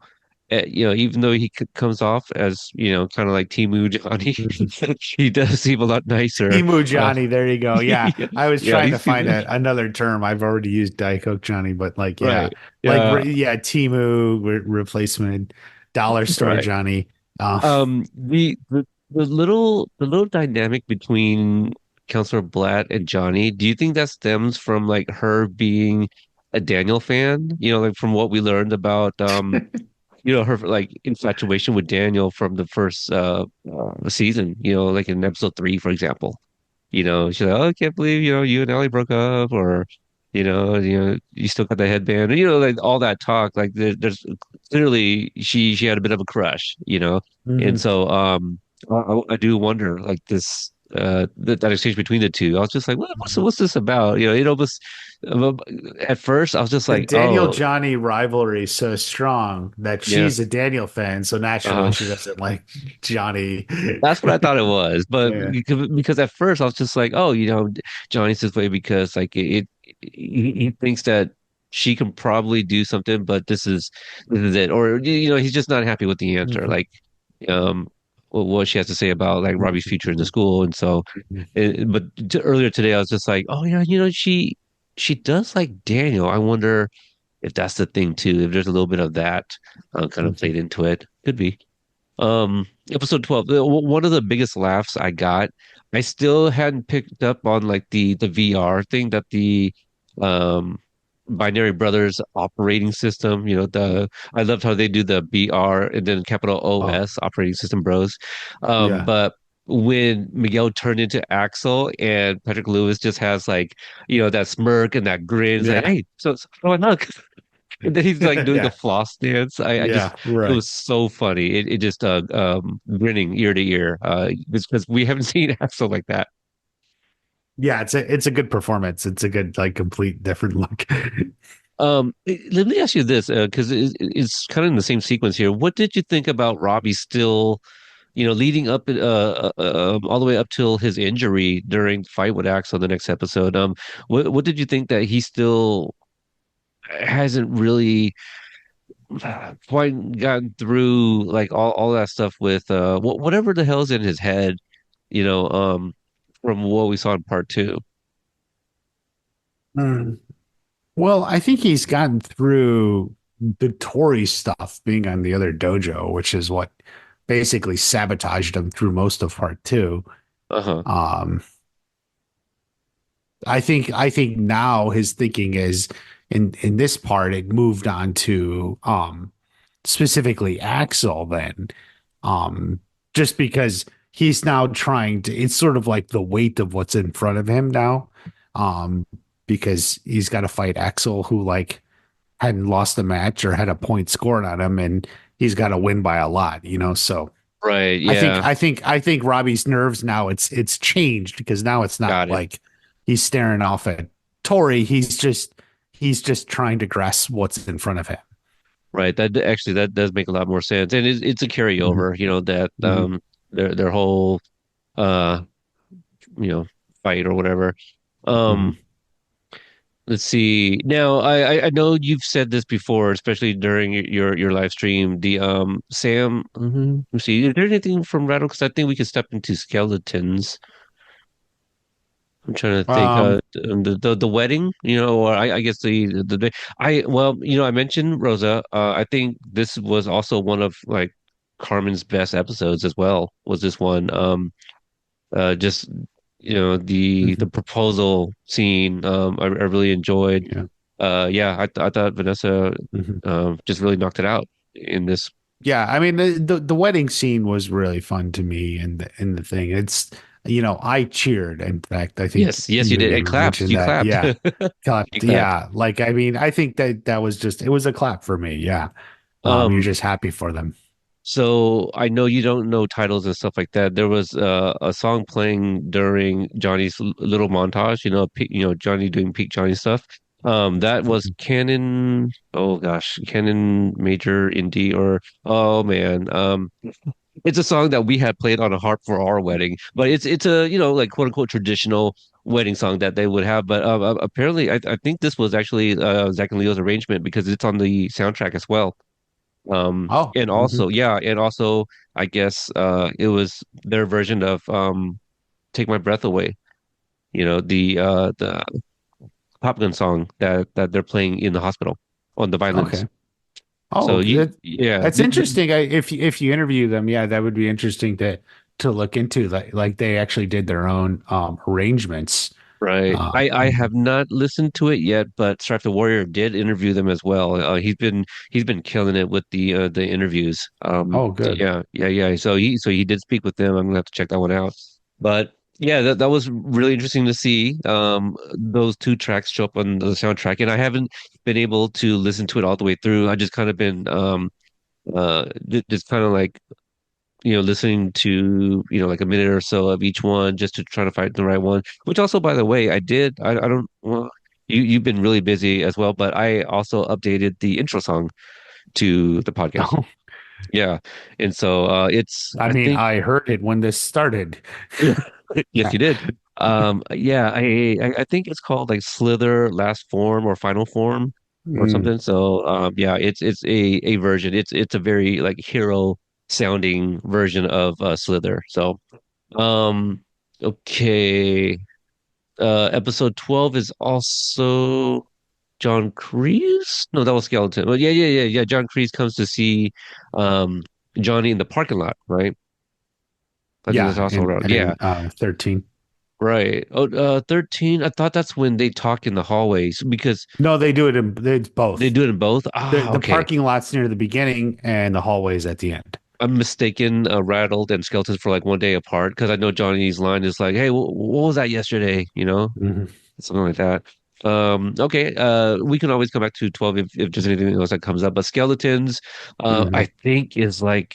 even though he comes off as kind of like Timu Johnny, Mhm. he does seem a lot nicer. Emu Uh, Johnny, there you go. Yeah, yeah, I was yeah, trying he to find seems another term. I've already used Diet Coke Johnny, but like, yeah, right. Yeah, yeah, Timu replacement, Dollar Store right. Johnny. The little dynamic between Counselor Blatt and Johnny, do you think that stems from like her being a Daniel fan? Like from what we learned about her like infatuation with Daniel from the first season, like in episode 3, for example. She's like, oh, I can't believe, you and Ellie broke up, or, you still got the headband, like all that talk. Like there's clearly she had a bit of a crush, and Hmm. so I do wonder like this that exchange between the two. I was just like, what's this about? It almost uh, at first I was just The like, Daniel oh Johnny rivalry is so strong that yeah. she's a Daniel fan, so naturally uh she doesn't like Johnny. That's what I thought it was, but Yeah. because at first I was just like, oh, Johnny's this way because like he thinks that she can probably do something, but this is it, or he's just not happy with the answer, Mhm. like um what she has to say about like Robbie's future in the school, and so, but earlier today I was just like, oh yeah, she does like Daniel. I wonder if that's the thing too, if there's a little bit of that kind of Mhm. played into it, could be. Episode 12, one of the biggest laughs I got, I still hadn't picked up on like the VR thing that the um Binary Brothers operating system, I loved how they do the BR and then capital Oh, OS operating system bros. yeah. But when Miguel turned into Axel and Patrick Lewis just has like, that smirk and that grin, it's like, Yeah. hey, so how do I look? And then he's like doing the Yeah. floss dance. I just Yeah. it Right. was so funny. It just grinning ear to ear. Because we haven't seen Axel like that. Yeah, it's a good performance. It's a good like complete different look. Let me ask you this, because it's kind of in the same sequence here. What did you think about Robbie still, leading up all the way up till his injury during the fight with Axel the next episode? What did you think that he still hasn't really quite gotten through like all that stuff with whatever the hell's in his head, you know, um, from what we saw in part 2. Mm. Well, I think he's gotten through the Tory stuff being on the other dojo, which is what basically sabotaged him through most of part two. Uh-huh. Um, I think now his thinking is in this part it moved on to specifically Axel then. Um just because he's now trying to it's sort of like the weight of what's in front of him now. Um because he's got to fight Axel who like hadn't lost a match or had a point scored on him and he's got to win by a lot, so Right. Yeah. I think Robbie's nerves now it's changed because now it's not Got it. like he's staring off at Tory, he's just trying to grasp what's in front of him. Right. That does make a lot more sense, and it's a Hmm. carryover. That Hmm. their whole uh you know fight or whatever. Um, Hmm. let's see. Now, I know you've said this before, especially during your live stream. The Sam. Let's see. Is there anything from Rattle? Because I think we could step into skeletons. I'm trying to think. Um, The wedding, or I guess the day. Well, I mentioned Rosa. I think this was also one of like Carmen's best episodes as well. Was this one? Just the mhm, proposal scene. I really enjoyed. yeah. Yeah, I thought Vanessa Mhm. just really knocked it out in this. Yeah, I mean the wedding scene was really fun to me and the thing. It's I cheered. In fact, I think Yes, yes, you you did. And even clapped. mentioned You that. clapped. Yeah. You Clapped. clapped. Yeah. Like I mean, I think that was just it was a clap for me. Yeah. You're Um, just happy for them. So I know you don't know titles and stuff like that. There was a song playing during Johnny's little montage, Johnny doing peak Johnny stuff. That was Mhm. Canon. Oh gosh, Canon Major in D or oh man, it's a song that we had played on a harp for our wedding. But it's a like quote unquote traditional wedding song that they would have. But apparently, I think this was actually Zach and Leo's arrangement because it's on the soundtrack as well. Oh. And Mhm. also, yeah, and also, I guess it was their version of "Take My Breath Away." The Top Gun song that they're playing in the hospital on the violins. Okay. Oh, So yeah, that's interesting. If you interview them, yeah, that would be interesting to look into. Like they actually did their own arrangements. right. I have Mhm. not listened to it yet, but Stripe the Warrior did interview them as well. He's been killing it with the interviews. Oh, good. Yeah, yeah, yeah. So he did speak with them. I'm gonna have to check that one out. But yeah, that was really interesting to see. Those two tracks show up on the soundtrack, and I haven't been able to listen to it all the way through. I just kind of been just kind of like listening to like a minute or so of each one just to try to find the right one. Which also, by the way, I did. I don't. Well, you've been really busy as well, but I also updated the intro song to the podcast. Oh, Yeah, and so it's I I mean, think I heard it when this started. yes, Yeah. you did. Yeah, I think it's called like Slither Last Form or Final Form or Mm. something. So yeah, it's a version. It's a very like hero sounding version of Slither. So um okay. Episode 12 is also John Kreese? No, that was Skeleton. Well, yeah, yeah, yeah, yeah. John Kreese comes to see um Johnny in the parking lot, right? I think that's Yeah, also and around. Yeah. and 13. Right. Oh, 13. I thought that's when they talk in the hallways because No, they do it it's they both. do it in both. The Ah, the okay. parking lot's near the beginning and the hallways at the end. I'm mistaken, Rattled and Skeletons for like one day apart because I know Johnny's line is like, "Hey, what was that yesterday?" Mhm. Something like that. Okay. We can always come back to 12 if there's anything else that comes up. But Skeletons, I Mhm. think is like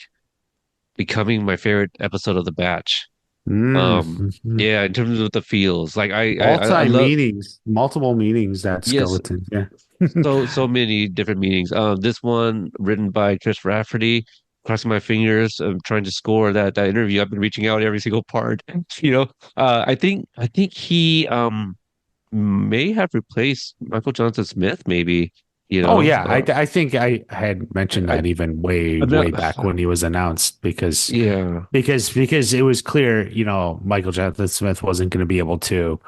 becoming my favorite episode of the batch. Mhm. Yeah, in terms of the feels, like I Multi love. meanings, multiple meanings that Yes, skeleton. Yeah. so many different meanings. This one written by Chris Rafferty. Crossing my fingers, trying to score that interview. I've been reaching out every single part. I think he may have replaced Michael Johnson Smith. Maybe Oh yeah, I think I had I, mentioned I that even way I'm not. way back when he was announced Yeah, because it was clear, Michael Jonathan Smith wasn't going to be able to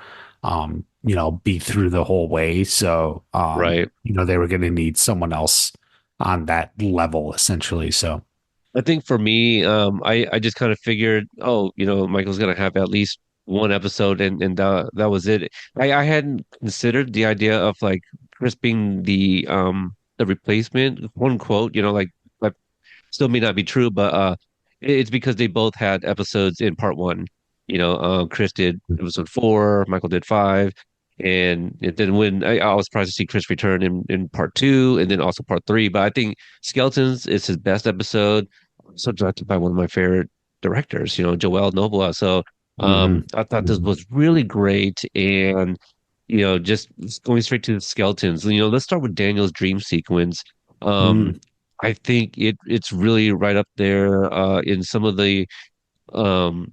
be through the whole way. So right. they were going to need someone else on that level essentially. So I think for me, I just kind of figured, oh, Michael's gonna have at least one episode, and that was it. I hadn't considered the idea of like Chris being the replacement, quote unquote. Like still may not be true, but it's because they both had episodes in part one. Chris did episode four, Michael did five, and then when I was surprised to see Chris return in part two, and then also part three. But I think Skeletons is his best episode, also directed by one of my favorite directors, Joel Novoa. So mhm, I thought this mhm, was really great, and just going straight to the skeletons. Let's start with Daniel's dream sequence. Mm, Um, I think it's really right up there in some of the um,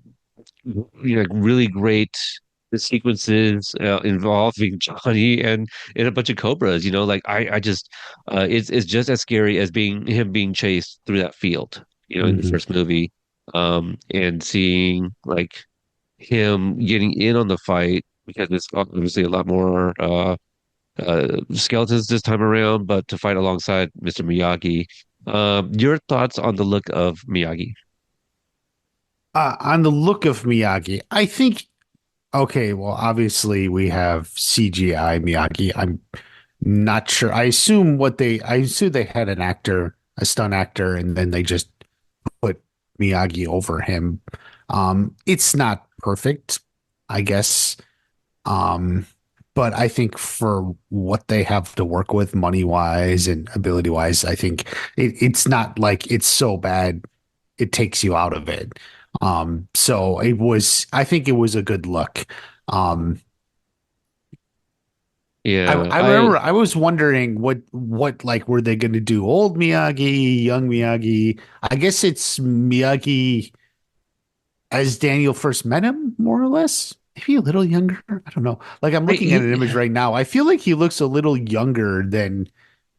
really great sequences involving Johnny and a bunch of cobras. Like I just it's just as scary as being chased through that field. In the hmm first movie, and seeing like him getting in on the fight because it's obviously a lot more skeletons this time around, but to fight alongside Mr. Miyagi. Your thoughts on the look of Miyagi? on the look of Miyagi, I think okay, well, obviously we have CGI Miyagi. I'm not sure. I assume they had an actor, a stunt actor, and then they just put Miyagi over him. It's not perfect, I guess. Um, but I think for what they have to work with money wise and ability wise, I think it's not like it's so bad it takes you out of it. So I think it was a good look. Um, Yeah, I I remember I was wondering what like were they going to do old Miyagi, young Miyagi? I guess it's Miyagi as Daniel first met him, more or less. Maybe a little younger. I don't know. Like I'm I looking at an he, image right now. I feel like he looks a little younger than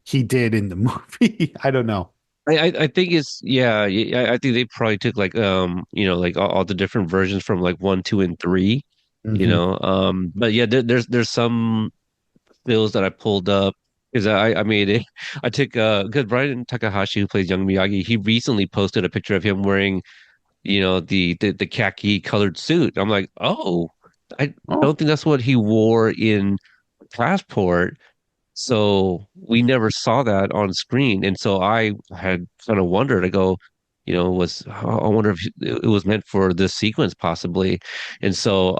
he did in the movie. I don't know. I think it's yeah, I think they probably took like like all the different versions from like one, two, and three. Hmm But yeah, there's some stills that I pulled up because I made it. I took because Brian Takahashi, who plays young Miyagi, he recently posted a picture of him wearing the khaki colored suit. I'm like, oh, I Oh. don't think that's what he wore in Passport. So we never saw that on screen. And so I had kind of wondered, I go, I wonder if it was meant for this sequence possibly. And so,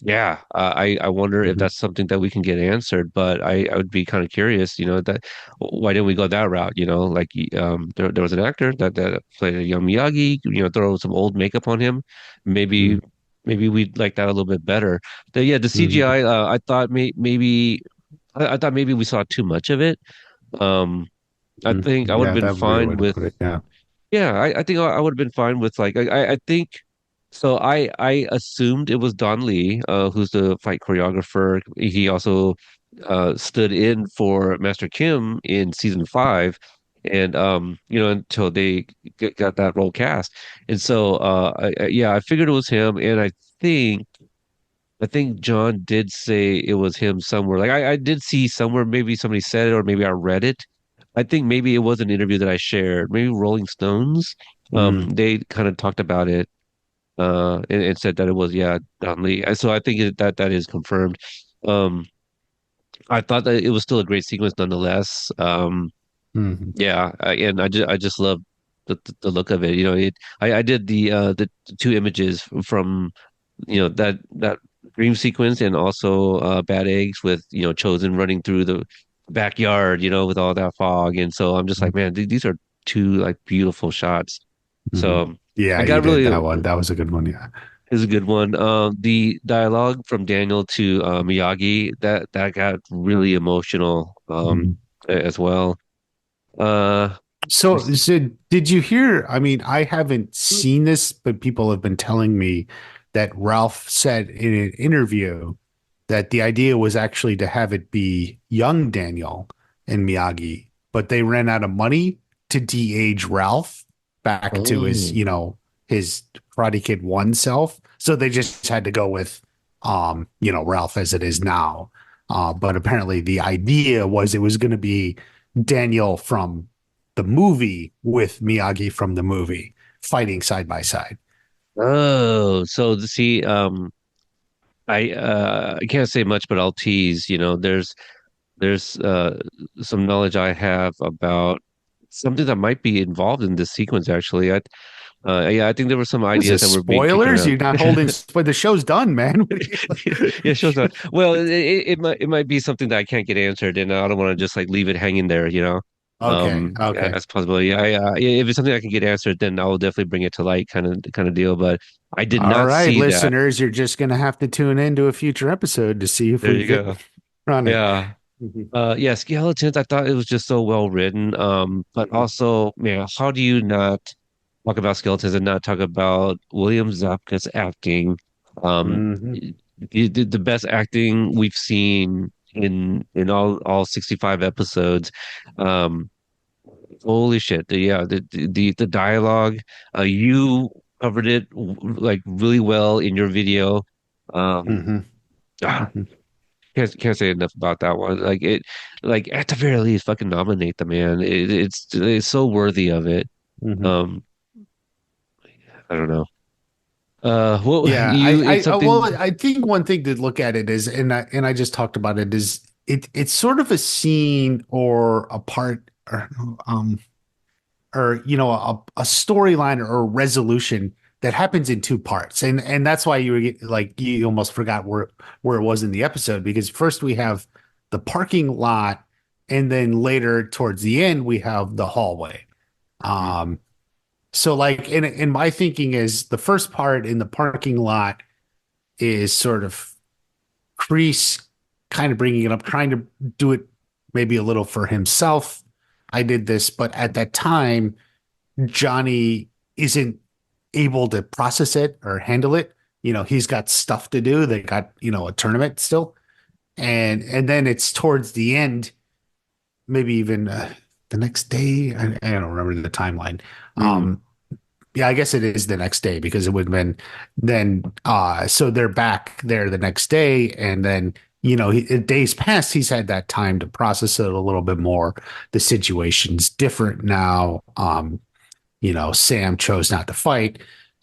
yeah, I wonder if Mhm, that's something that we can get answered, but I would be kind of curious, that why didn't we go that route? Like, there was an actor that played a young Miyagi, throw some old makeup on him. Maybe, mhm, maybe we'd like that a little bit better. The mhm, CGI, I thought maybe I thought maybe we saw too much of it. Um, I mhm. think I would have Yeah, been that would be a way fine to with, put it. Yeah. yeah, I think I would have been fine with like, I think, so I assumed it was Don Lee, who's the fight choreographer. He also stood in for Master Kim in season five. And until they got that role cast. And so yeah, I figured it was him. And I think John did say it was him somewhere. Like I did see somewhere, maybe somebody said it, or maybe I read it. I think maybe it was an interview that I shared. Maybe Rolling Stones. Mm, They kind of talked about it, and said that it was, yeah, Don Lee. So I think that is confirmed. Um, I thought that it was still a great sequence nonetheless. mhm, Yeah, and I just love the look of it. I did the two images from that dream sequence and also Bad Eggs with Chosen running through the backyard, with all that fog. And so I'm just like, man, these are two like beautiful shots. mhm. So Yeah, I you got did really that one. That was a good one. Yeah. is a good one. The dialogue from Daniel to Miyagi, that got really emotional Mhm. as well. Uh So did you hear? I mean, I haven't seen this, but people have been telling me that Ralph said in an interview that the idea was actually to have it be young Daniel and Miyagi, but they ran out of money to de-age Ralph back to his, oh. his Karate Kid 1 self. So they just had to go with Ralph as it is now. But apparently the idea was it was going to be Daniel from the movie with Miyagi from the movie fighting side by side. Oh, so see, I can't say much, but I'll tease. There's some knowledge I have about something that might be involved in this sequence. Actually, yeah, I think there were some What is ideas this? that were being kicked Spoilers? around. You're not holding, but the show's done, man. What are Yeah, you shows up. like? Well, it might be something that I can't get answered, and I don't want to just like leave it hanging there. Okay. Yeah, Okay. that's a possibility. If it's something I can get answered, then I will definitely bring it to light, kind of deal. But I did All not right, see that. listeners, you're just gonna have to tune into a future episode to see if There we you get go. on it. Yeah. Mhm. Yeah, Skeletons, I thought it was just so well written. But also, man, how do you not talk about Skeletons and not talk about William Zabka's acting? Um, Mhm. the best acting we've seen in all 65 episodes. Um, Holy shit. The dialogue, you covered it like really well in your video. Um, Mhm. ah, Mhm. can't say enough about that one. Like at the very least, fucking nominate the man. It's so worthy of it. Mhm. Um, I don't know. Well, Yeah, it's something. well, I think one thing to look at it is, and I just talked about it, is it's sort of a scene or a part um or a storyline or a resolution that happens in two parts, and that's why you almost forgot where it was in the episode, because first we have the parking lot, and then later towards the end we have the hallway. Mhm, um so like in my thinking is the first part in the parking lot is sort of Kreese kind of bringing it up, trying to do it maybe a little for himself. I did this, but at that time Johnny isn't able to process it or handle it. He's got stuff to do. They got, a tournament still. And then it's towards the end, maybe even the next day. I don't remember the timeline. mhm. Um, yeah, I guess it is the next day because it would have been then. So they're back there the next day, and then days past, he's had that time to process it a little bit more. The situation's different now. Sam chose not to fight.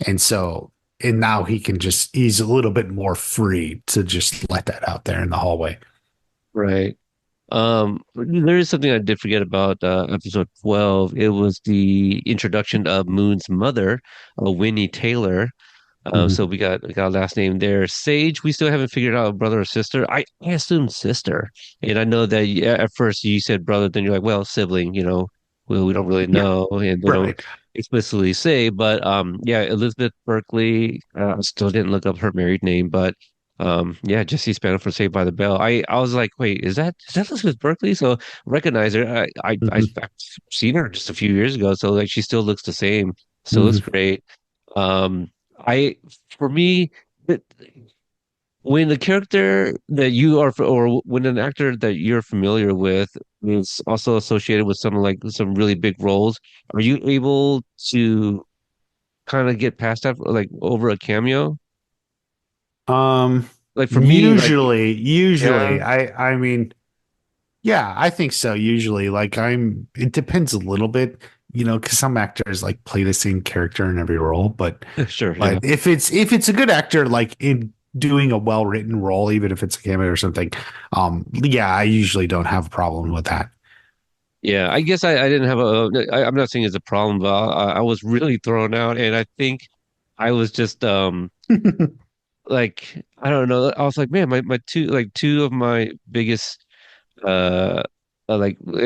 And so, and now he's a little bit more free to just let that out there in the hallway. Right. There is something I did forget about episode 12. It was the introduction of Moon's mother, Winnie Taylor. So Mhm. we got a last name there. Sage, we still haven't figured out brother or sister. I assume sister, and I know that at first you said brother, then you're like, well, sibling. We don't really Yeah, know, and they don't right. explicitly say. But yeah, Elizabeth Berkley. I still didn't look up her married name, but yeah, Jesse Spano for Saved by the Bell. I was like, wait, is that Elizabeth Berkley? So recognize her. Mhm. I've seen her just a few years ago, so like she still looks the same. Still looks Mhm. great. I for me, that when the character that you are, or when an actor that you're familiar with is also associated with some really big roles, are you able to kind of get past that, like over a cameo? Um, Like for me, like usually, yeah, I mean, yeah, I think so. Usually, like it depends a little bit, because some actors like play the same character in every role, but sure, yeah, But if it's a good actor, like in doing a well written role, even if it's a cameo or something, yeah, I usually don't have a problem with that. yeah. I guess I didn't have I'm not saying it's a problem, but I was really thrown out, and I think I was just like I don't know. I was like, man, my two of my biggest uh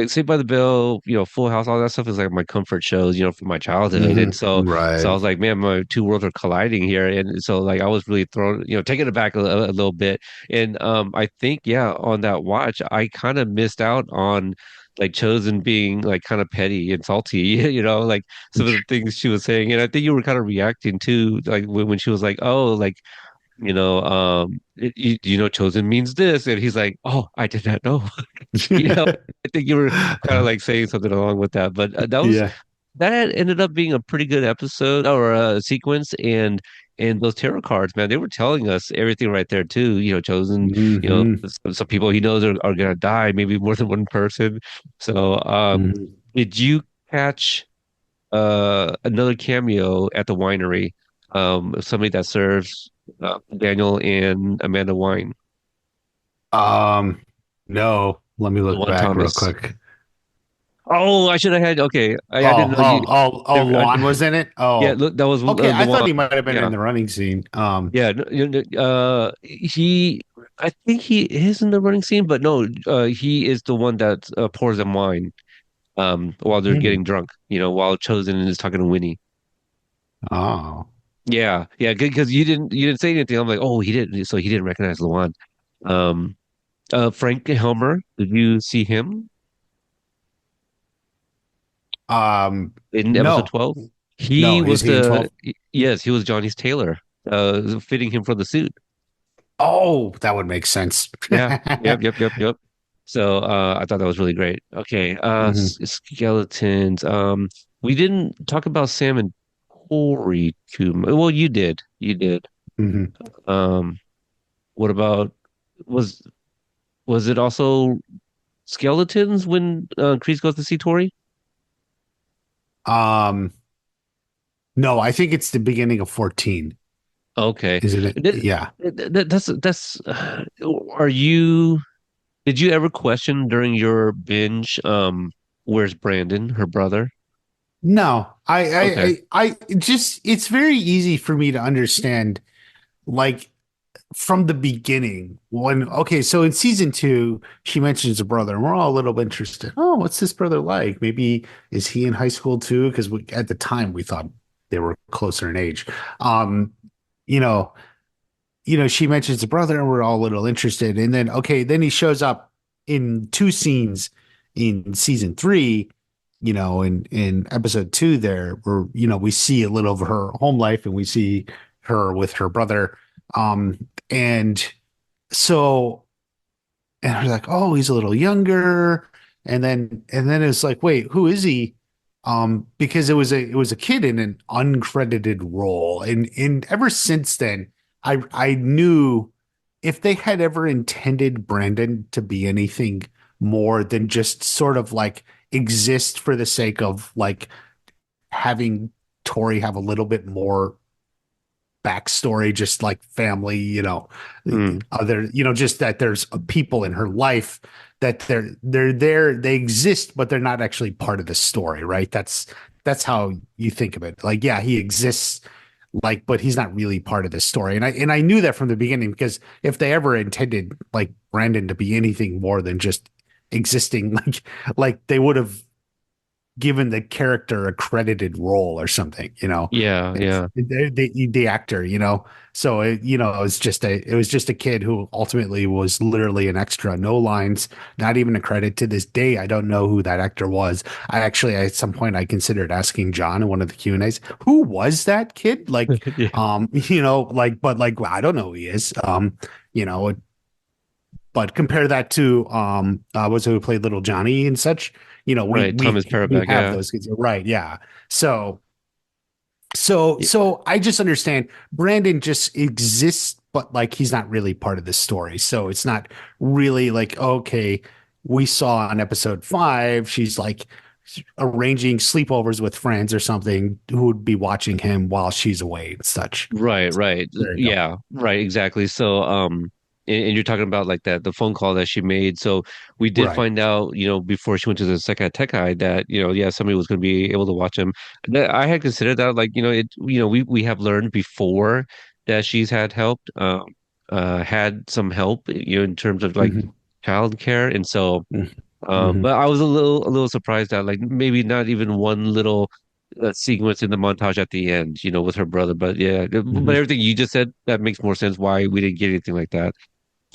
Saved by the Bell, Full House, all that stuff is like my comfort shows, from my childhood. And so I Right. was like, man, my two worlds are colliding here. And so like I was really thrown, taken aback a little bit. And I think, yeah, on that watch, I kind of missed out on like Chosen being like kind of petty and salty, like some of the things she was saying. And I think you were kind of reacting to like when she was like, oh, like chosen means this, and he's like, oh, I did not know. you know I think you were kind of like saying something along with that, but Yeah. that had ended up being a pretty good episode or a sequence. And those tarot cards, man, they were telling us everything right there too. Chosen, Hmm. some people he knows are gonna die, maybe more than one person. So Hmm. did you catch another cameo at the winery, somebody that serves Daniel and Amanda wine, Um, no, let me look Luan back real Thomas. quick. Oh, I should have had. Okay, I didn't Oh, know you. oh, oh, oh, Lon was in it. Yeah, Oh, look, that was okay. I thought Luan. he might have been in Yeah, the running scene. yeah. He. I think he is in the running scene, but no, he is the one that pours them wine. while they're Hmm. getting drunk, while Chosen is talking to Winnie. Oh. Yeah, yeah, because you didn't say anything. I'm like, oh, he didn't, so he didn't recognize Luan. Um, Frank Helmer, did you see him in episode No, 12? He no. Is was he in 12? yes, he was Johnny's tailor, fitting him for the suit. Oh, that would make sense. Yeah, yep, yep, yep, yep. So I thought that was really great. Okay, Hmm. skeletons. We didn't talk about Sam and Corey too much. Well, you did. Hmm. Um, what about was was it also skeletons when Kreese goes to see Tori? Um, no, I think it's the beginning of 14. Okay, Isn't it? That- Yeah. that's. Are you? Did you ever question during your binge? Where's Brandon, her brother? No, Okay, just, it's very easy for me to understand, like, from the beginning. Okay, so in season 2, she mentions a brother, and we're all a little bit interested. Oh, what's this brother like? Maybe is he in high school too? Because at the time we thought they were closer in age. Um, you know, she mentions a brother, and we're all a little interested. And then, okay, then he shows up in 2 scenes in season 3, in episode 2 there, where, we see a little of her home life, and we see her with her brother. And so, and I was like, oh, he's a little younger. And then it's like, wait, who is he? Because it was a kid in an uncredited role. And ever since then, I knew if they had ever intended Brandon to be anything more than just sort of like exist for the sake of like having Tori have a little bit more backstory, just like family, mm, other, just that there's people in her life, that they're there, they exist, but they're not actually part of the story, right? That's how you think of it. Like, yeah, he exists, like, but he's not really part of the story. And I knew that from the beginning, because if they ever intended like Brandon to be anything more than just existing, like they would have given the character a credited role or something, yeah, it's yeah, the actor, so it was just a kid who ultimately was literally an extra, no lines, not even a credit. To this day, I don't know who that actor was. I actually, at some point, I considered asking John in one of the Q&As, who was that kid, like, yeah, like, but like, well, I don't know who he is. You know but compare that to was it who played Little Johnny and such. We right. we Thomas we Paraback, have yeah, those kids, right? Yeah. So so yeah, so I just understand Brandon just exists, but like he's not really part of the story. So it's not really like, okay, we saw on episode 5, she's like arranging sleepovers with friends or something who would be watching him while she's away and such. right, right, There you go. yeah, right, exactly. So, and you're talking about like that the phone call that she made. So we did Right. find out, before she went to the second tech eye that yeah, somebody was going to be able to watch him. I had considered that, like, we have learned before that she's had help, had some help, in terms of like Hmm. childcare, and so. Hmm. But I was a little surprised that like maybe not even one little sequence in the montage at the end, with her brother. But yeah, but Hmm. everything you just said, that makes more sense why we didn't get anything like that.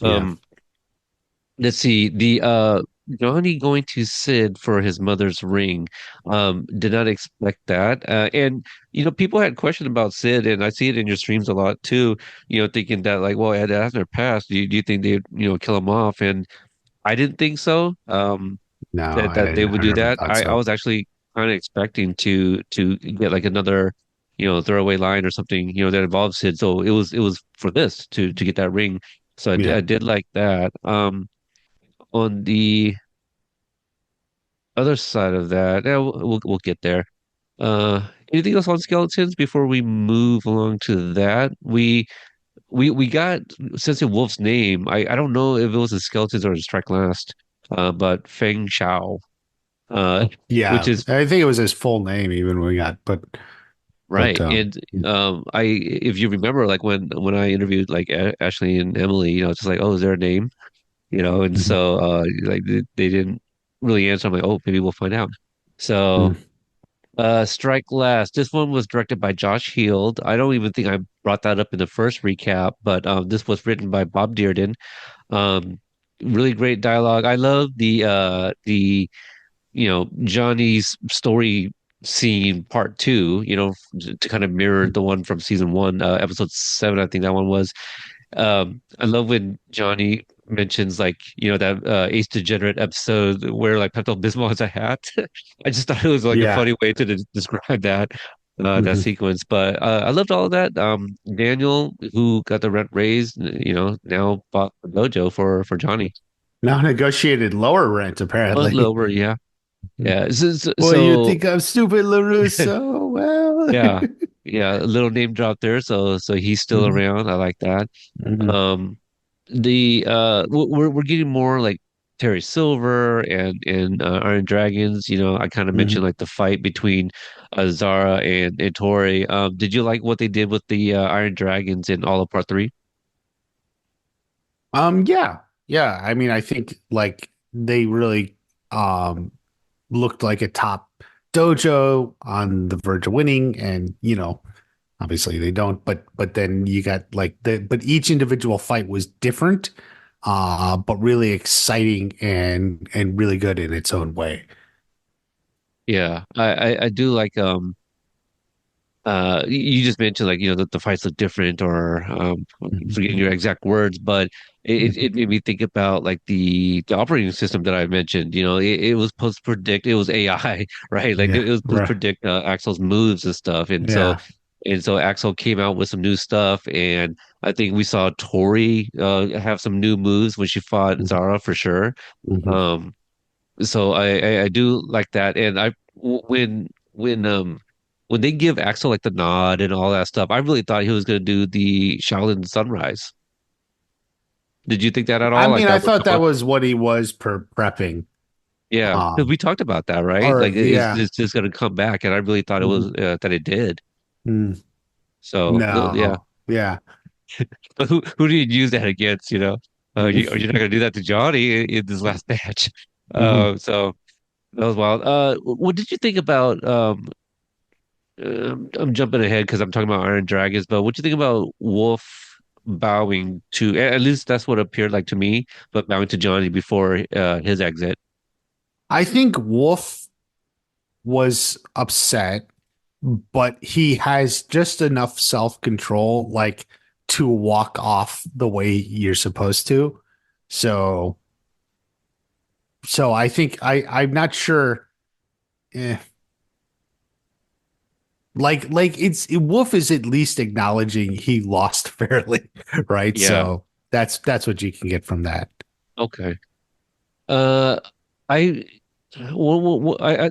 Yeah. Um, let's see, the Johnny going to Sid for his mother's ring. Did not expect that. And people had questioned about Sid, and I see it in your streams a lot too. Thinking that like, well, after past, do you think they kill him off? And I didn't think so. No, That they would I do never that. thought I so. was actually kind of expecting to get like another, throwaway line or something, that involves Sid. So it was for this to get that ring. So Yeah. I did like that. On the other side of that, yeah, we'll get there. Anything else on skeletons before we move along to that? We got Sensei Wolf's name. I don't know if it was the skeletons or the strike last. But Feng Shao. Uh, which Yeah, is I think it was his full name even when we got, but right. And I if you remember, like when I interviewed like Ashley and Emily, it's just like, oh, is there a name? And Mhm. so like they didn't really answer. I'm like, oh, maybe we'll find out. So, Mm. Strike Last. This one was directed by Josh Heald. I don't even think I brought that up in the first recap, but this was written by Bob Dearden. Um, really great dialogue. I love the Johnny's story scene part two, to kind of mirror the one from season one, episode seven, I think that one was. I love when Johnny mentions like, that Ace Degenerate episode where like Pepto-Bismol has a hat. I just thought it was like a Yeah. funny way to describe that Hmm. sequence. But I loved all of that. Daniel, who got the rent raised, now bought the dojo for Johnny. Now negotiated lower rent, A apparently. lower, yeah. Yeah. So, so, Well, you so think I'm stupid, LaRusso? Well. yeah. Yeah, a little name drop there. So he's still Hmm. around. I like that. Hmm. Um, we're getting more like Terry Silver and Iron Dragons. I kind of mentioned Hmm. like the fight between Zara and Tori. Did you like what they did with the Iron Dragons in all of Part Three? Yeah. Yeah. I mean, I think like they really um looked like a top dojo on the verge of winning, and obviously they don't, but then you got like but each individual fight was different, but really exciting and really good in its own way. Yeah, I do like you just mentioned like that the fights look different or forgetting Mhm. your exact words, but it Mhm. it made me think about like the operating system that I mentioned. It was supposed to predict, it was AI, right? Like Yeah, it was supposed to right. predict Axel's moves and stuff, Yeah. and so Axel came out with some new stuff, and I think we saw Tori have some new moves when she fought Zara for sure. Mhm. Um, so I do like that, and when they give Axel like the nod and all that stuff, I really thought he was going to do the Shaolin Sunrise. Did you think that at I all? Like mean, I that would thought come that up? was what he was prepping. Yeah, because we Um, talked about that, right? or Like yeah. it's just going to come back, and I really thought it was Mhm. that it did. Mm. So yeah, No. Yeah. but who do you use that against? You're not going to do that to Johnny in this last match. Mhm. So that was wild. What did you think about I'm jumping ahead because I'm talking about Iron Dragons, but what do you think about Wolf bowing to, at least that's what appeared like to me, but bowing to Johnny before his exit? I think Wolf was upset, but he has just enough self-control, like to walk off the way you're supposed to. So, so I think I'm not sure. Eh, like Wolf is at least acknowledging he lost fairly, right? Yeah. So that's what you can get from that. Okay. Uh, I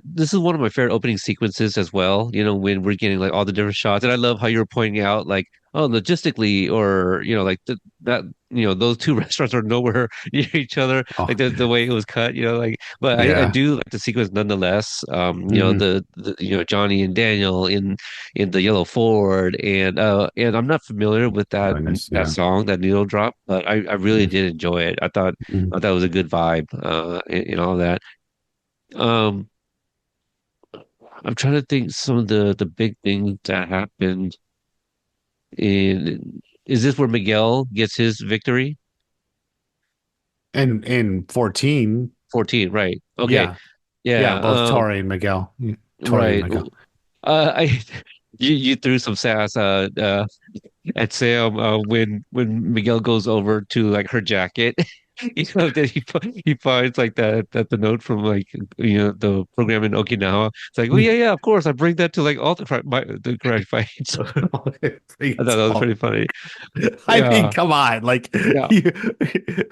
this is one of my favorite opening sequences as well. When we're getting like all the different shots, and I love how you were pointing out like, oh, logistically, or like that those two restaurants are nowhere near each other. Oh, Like the way it was cut, like. But I yeah. do like the sequence nonetheless. Hmm. The Johnny and Daniel in the yellow Ford, and I'm not familiar with that Really nice. that Yeah. song, that needle drop, but I really did enjoy it. I thought that was a good vibe, and all that. Um, I'm trying to think some of the big things that happened in. Is this where Miguel gets his victory? And 14. 14, right? Okay, Yeah. Yeah, yeah. both Tori and Miguel. Yeah, Tori and Right. Miguel. I you threw some sass at Sam when Miguel goes over to like her jacket. That he finds like that the note from like the program in Okinawa. It's like, oh yeah, yeah, of course, I bring that to like all the karate fights. I thought It's that was all- pretty funny. I mean, Yeah, come on. Like yeah. you,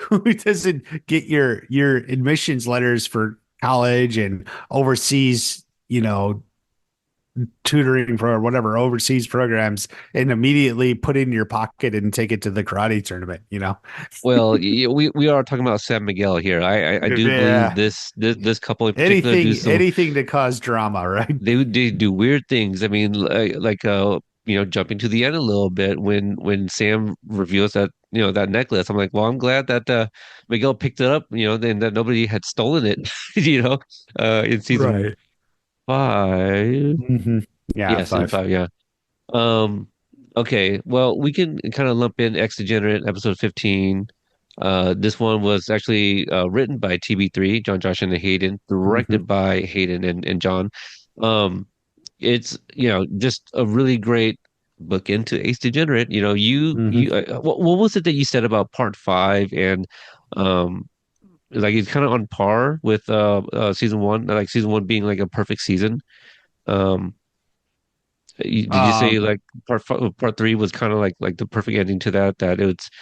who doesn't get your admissions letters for college and overseas, tutoring for whatever overseas programs and immediately put it in your pocket and take it to the karate tournament? Well, we are talking about San Miguel here. I do believe Yeah. this couple in particular do Anything some. anything to cause drama, right? They do weird things. I mean, jumping to the end a little bit when Sam reveals that necklace. I'm like, well, I'm glad that Miguel picked it up, and that nobody had stolen it, in season Right. five. Hmm. Yeah, Yeah, season five. five. Yeah. Um, okay, well, we can kind of lump in X Degenerate episode 15. This one was actually written by TB3, John, Josh, and Hayden, Hmm. directed by Hayden and John. Um, it's, just a really great book into Ace Degenerate. Hmm. What was it that you said about part five and um like it's kind of on par with season one, like season one being like a perfect season. Um, did you say Um, like part three was kind of like the perfect ending to that? That it's kind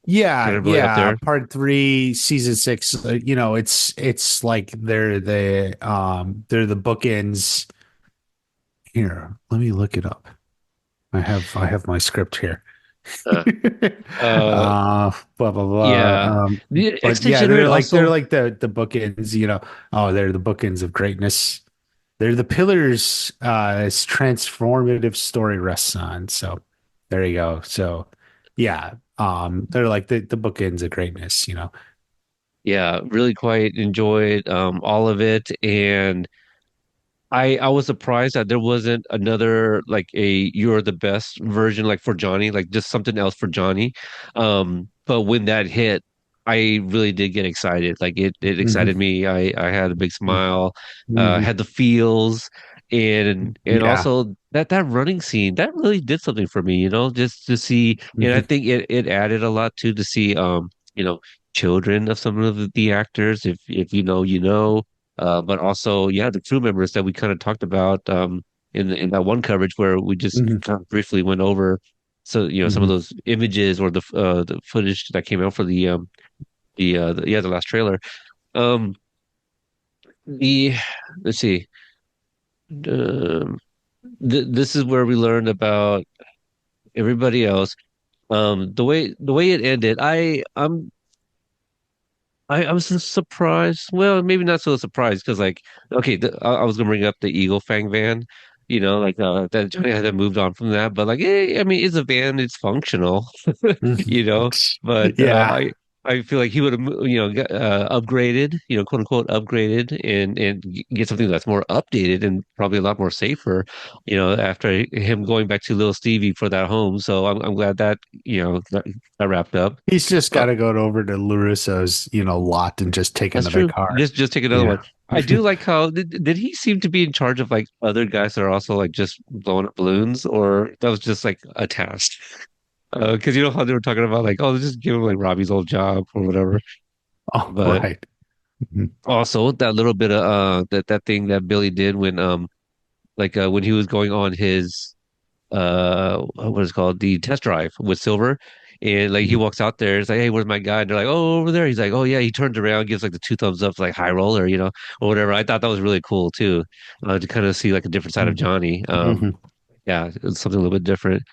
yeah, of really up yeah. there. Part three, season six. It's like they're the bookends. Here, let me look it up. I have my script here. Uh, uh, Blah blah blah. yeah. The Ex But yeah, they're Degenerate like they're also, like the bookends. Oh, they're the bookends of greatness. They're the pillars. Its transformative story rests on. So there you go. So yeah, they're like the bookends of greatness. yeah, really quite enjoyed all of it, and I was surprised that there wasn't another like a you're the best version like for Johnny, like just something else for Johnny. But when that hit, I really did get excited. Like it Hmm. excited me. I had a big smile, Hmm. had the feels, and Yeah. also that running scene that really did something for me, just to see. And I Hmm. think it added a lot too to see children of some of the actors. If you know, you know, but also, yeah, the crew members that we kind of talked about in that one coverage where we just Hmm. kind of briefly went over. So, some of Hmm. those images or the footage that came out for the last trailer. Um, the let's see, um, this is where we learned about everybody else. The way it ended, I was just surprised. Well, maybe not so surprised because, like, okay, I was gonna bring up the Eagle Fang van, like that Johnny had moved on from that, but like, I mean, it's a van, it's functional, you know. But Yeah. I feel like he would have, upgraded, quote unquote, upgraded, and get something that's more updated and probably a lot more safer, after him going back to Little Stevie for that home. So I'm glad that that wrapped up. He's just Uh, got to go over to LaRusso's, lot and just take That's another true. car. Just take another one. Yeah. I do like how did he seem to be in charge of like other guys that are also like just blowing up balloons, or that was just like a task? Because you know how they were talking about like, oh, just give him like Robbie's old job or whatever. Oh, But right. Mhm. also that little bit of that thing that Billy did when when he was going on his what is it called, the test drive with Silver, and like he Mhm. walks out there, it's like, hey, where's my guy? And they're like, oh, over there. He's like, oh yeah. He turns around, gives like the two thumbs up, like high roller, or whatever. I thought that was really cool too, to kind of see like a different side of Johnny. Mhm. Yeah, it's something a little bit different.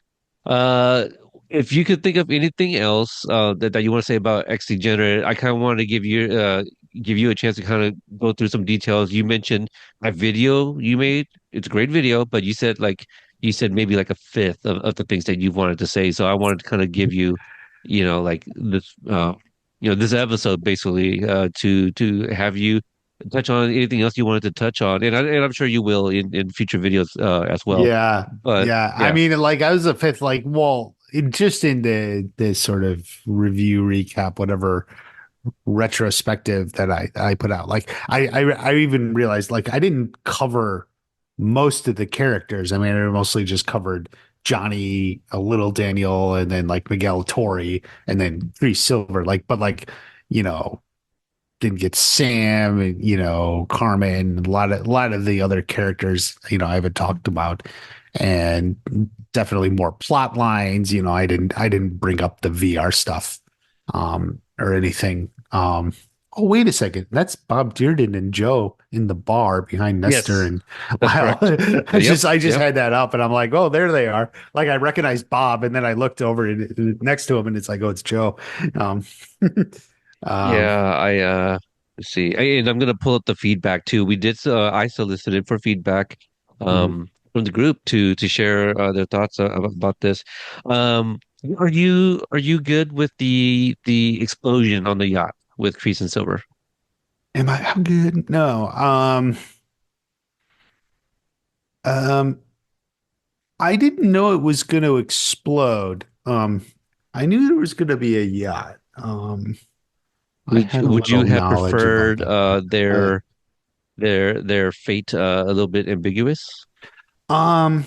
Uh, if you could think of anything else that you want to say about X Degenerate, I kind of wanted to give you a chance to kind of go through some details. You mentioned a video you made. It's a great video, but you said maybe like a fifth of the things that you wanted to say. So I wanted to kind of give you, like this episode basically to have you touch on anything else you wanted to touch on, and I'm sure you will in future videos as well. Yeah. But Yeah. I yeah. mean, like I was a fifth, like, well, just in the sort of review recap, whatever retrospective that I put out. Like I even realized like I didn't cover most of the characters. I mean, I mostly just covered Johnny, a little Daniel, and then like Miguel Tori, and then Three Silver. Like, but like, you know, didn't get Sam and Carmen, a lot of the other characters I haven't talked about, and definitely more plot lines. I didn't bring up the VR stuff or anything. Oh, wait a second, that's Bob Dearden and Joe in the bar behind Nestor Yes, and that's Lyle. correct. I Yep, just I just yep. had that up and I'm like, oh, there they are. Like I recognized Bob, and then I looked over next to him and it's like, oh, it's Joe. Um, um, Yeah, let's see. And I'm gonna pull up the feedback too. I solicited for feedback mhm. from the group to share their thoughts about this. Um, are you good with the explosion on the yacht with Kreese and Silver? Am I? I'm good. No. Um, I didn't know it was going to explode. I knew there was going to be a yacht. I had a Would you little have knowledge about preferred that, but I, their fate a little bit ambiguous? um,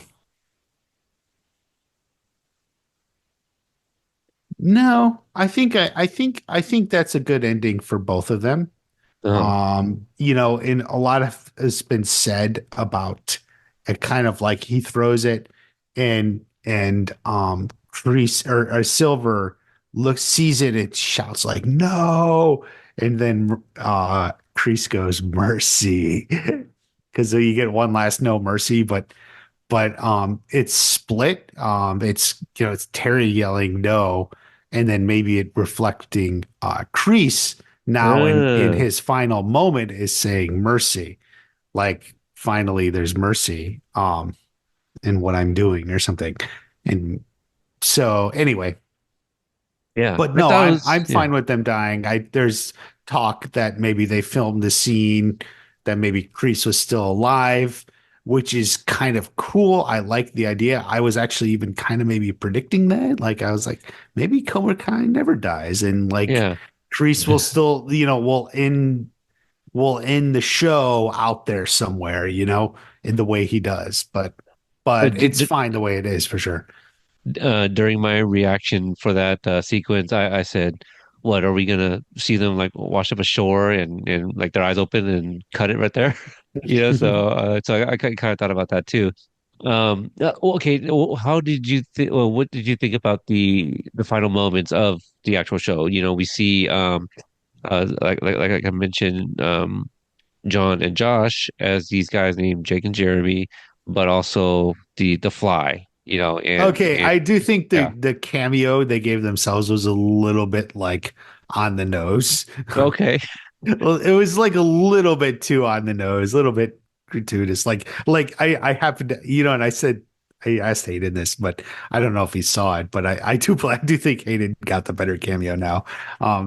no, I think that's a good ending for both of them. Oh, And a lot of has been said about it, kind of like he throws it and Crease or Silver sees it and shouts like no, and then Crease goes mercy because you get one last no mercy, but it's split. It's Terry yelling no, and then maybe it reflecting Crease now in uh, his final moment is saying mercy, like finally there's mercy in what I'm doing or something. And so anyway, yeah. but I no, thought it I'm was yeah, fine with them dying. There's talk that maybe they filmed the scene that maybe Kreese was still alive, which is kind of cool. I like the idea. I was actually even kind of maybe predicting that. Like I was like, maybe Cobra Kai never dies, and like yeah. Kreese will still, will end the show out there somewhere, in the way he does. But it's Did, fine the way it is for sure. during my reaction for that sequence, I said, "What are we gonna see them like wash up ashore and like their eyes open and cut it right there?" So I kind of thought about that too. Well, okay, well, how did you think? Well, what did you think about the final moments of the actual show? We see like I mentioned John and Josh as these guys named Jake and Jeremy, but also the Fly. Okay, And I do think the yeah. the cameo they gave themselves was a little bit like on the nose. Okay. Well, it was like a little bit too on the nose, a little bit gratuitous. Like I happened to, and I asked Hayden this, but I don't know if he saw it, but I do think Hayden got the better cameo now,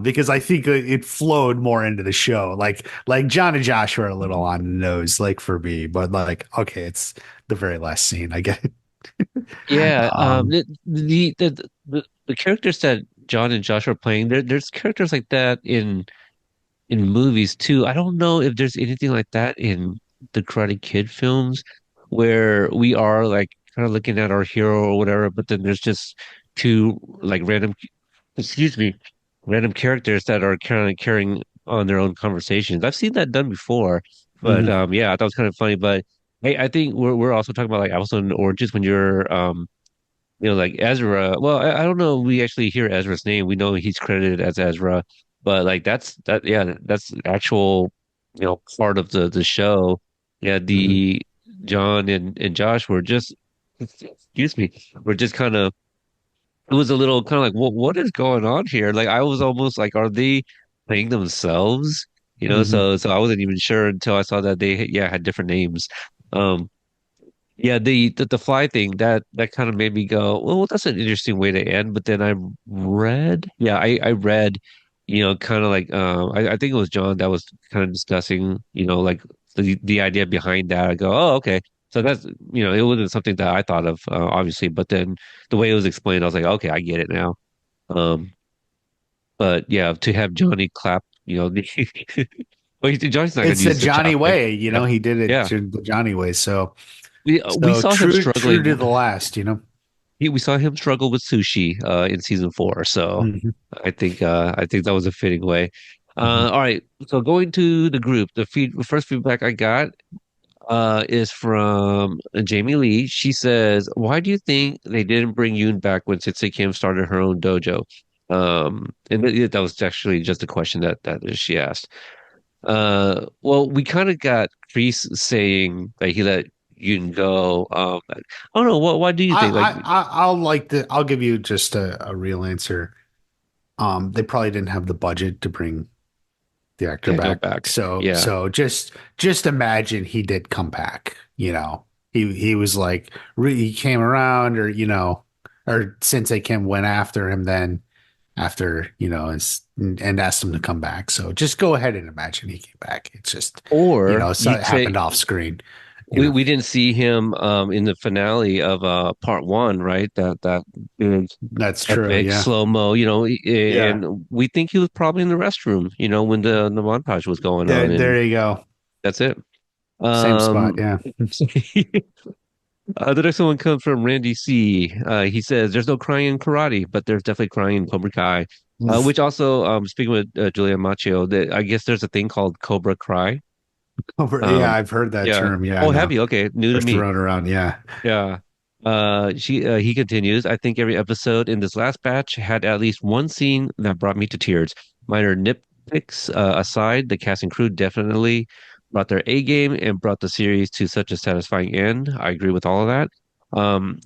because I think it flowed more into the show. Like John and Josh were a little on the nose, like for me, but like okay, it's the very last scene. I get it. Yeah. Um, The characters that John and Josh are playing, there's characters like that in movies too. I don't know if there's anything like that in the Karate Kid films where we are like kind of looking at our hero or whatever, but then there's just two like excuse me, random characters that are kind of carrying on their own conversations. I've seen that done before, but mhm. yeah, I thought it was kind of funny. But hey, I think we're also talking about like apples and oranges when you're like Ezra. Well, I don't know. We actually hear Ezra's name. We know he's credited as Ezra, but like yeah, that's actual, part of the show. Yeah, Mhm. the John and Josh were just, excuse me, were just kind of. It was a little kind of like, what is going on here? Like I was almost like, are they playing themselves? Mhm. So I wasn't even sure until I saw that they yeah had different names. Um, yeah, the fly thing that kind of made me go, well, that's an interesting way to end. But then I read, kind of like, I think it was John that was kind of discussing, like the idea behind that. I go, oh, okay, so that's it wasn't something that I thought of, obviously, but then the way it was explained, I was like, okay, I get it now. Um, but yeah, to have Johnny clap, well, Johnny's not going It's to the use the Johnny chopstick. way, Yeah, he did it yeah. the Johnny way. So We so saw him true to struggling. the last. We saw him struggle with sushi in season 4, so Mhm. I think that was a fitting way. Mhm. All right, so going to the group, the first feedback I got is from Jamie Lee. She says, "Why do you think they didn't bring Yoon back when Sensei Kim started her own dojo?" And that was actually just a question that she asked. Well, we kind of got Kreese saying that he let Yoon go. I don't know. Why do you think like I'll give you just a real answer. They probably didn't have the budget to bring the actor Daniel back. back? So Yeah. so just imagine he did come back. He was like he came around or Sensei Kim went after him then after, and asked him to come back. So just go ahead and imagine he came back. It's just, Or so you it happened take off screen. you know. we didn't see him in the finale of part one, right? That big That's true. epic Yeah. slow-mo, Yeah. and we think he was probably in the restroom, when the montage was going on, and There you go. that's it. Same spot. Um, Yeah. the next one comes from Randy C. He says, "There's no crying in karate, but there's definitely crying in Cobra Kai." Which also, speaking with Julia Macchio, that I guess there's a thing called Cobra Cry. Yeah, Um, I've heard that yeah. term. Yeah, I Oh, have know. you? Okay, new to Just me. thrown around. Yeah. Yeah. He continues, I think every episode in this last batch had at least one scene that brought me to tears. Minor nitpicks aside, the cast and crew definitely brought their A game and brought the series to such a satisfying end. I agree with all of that.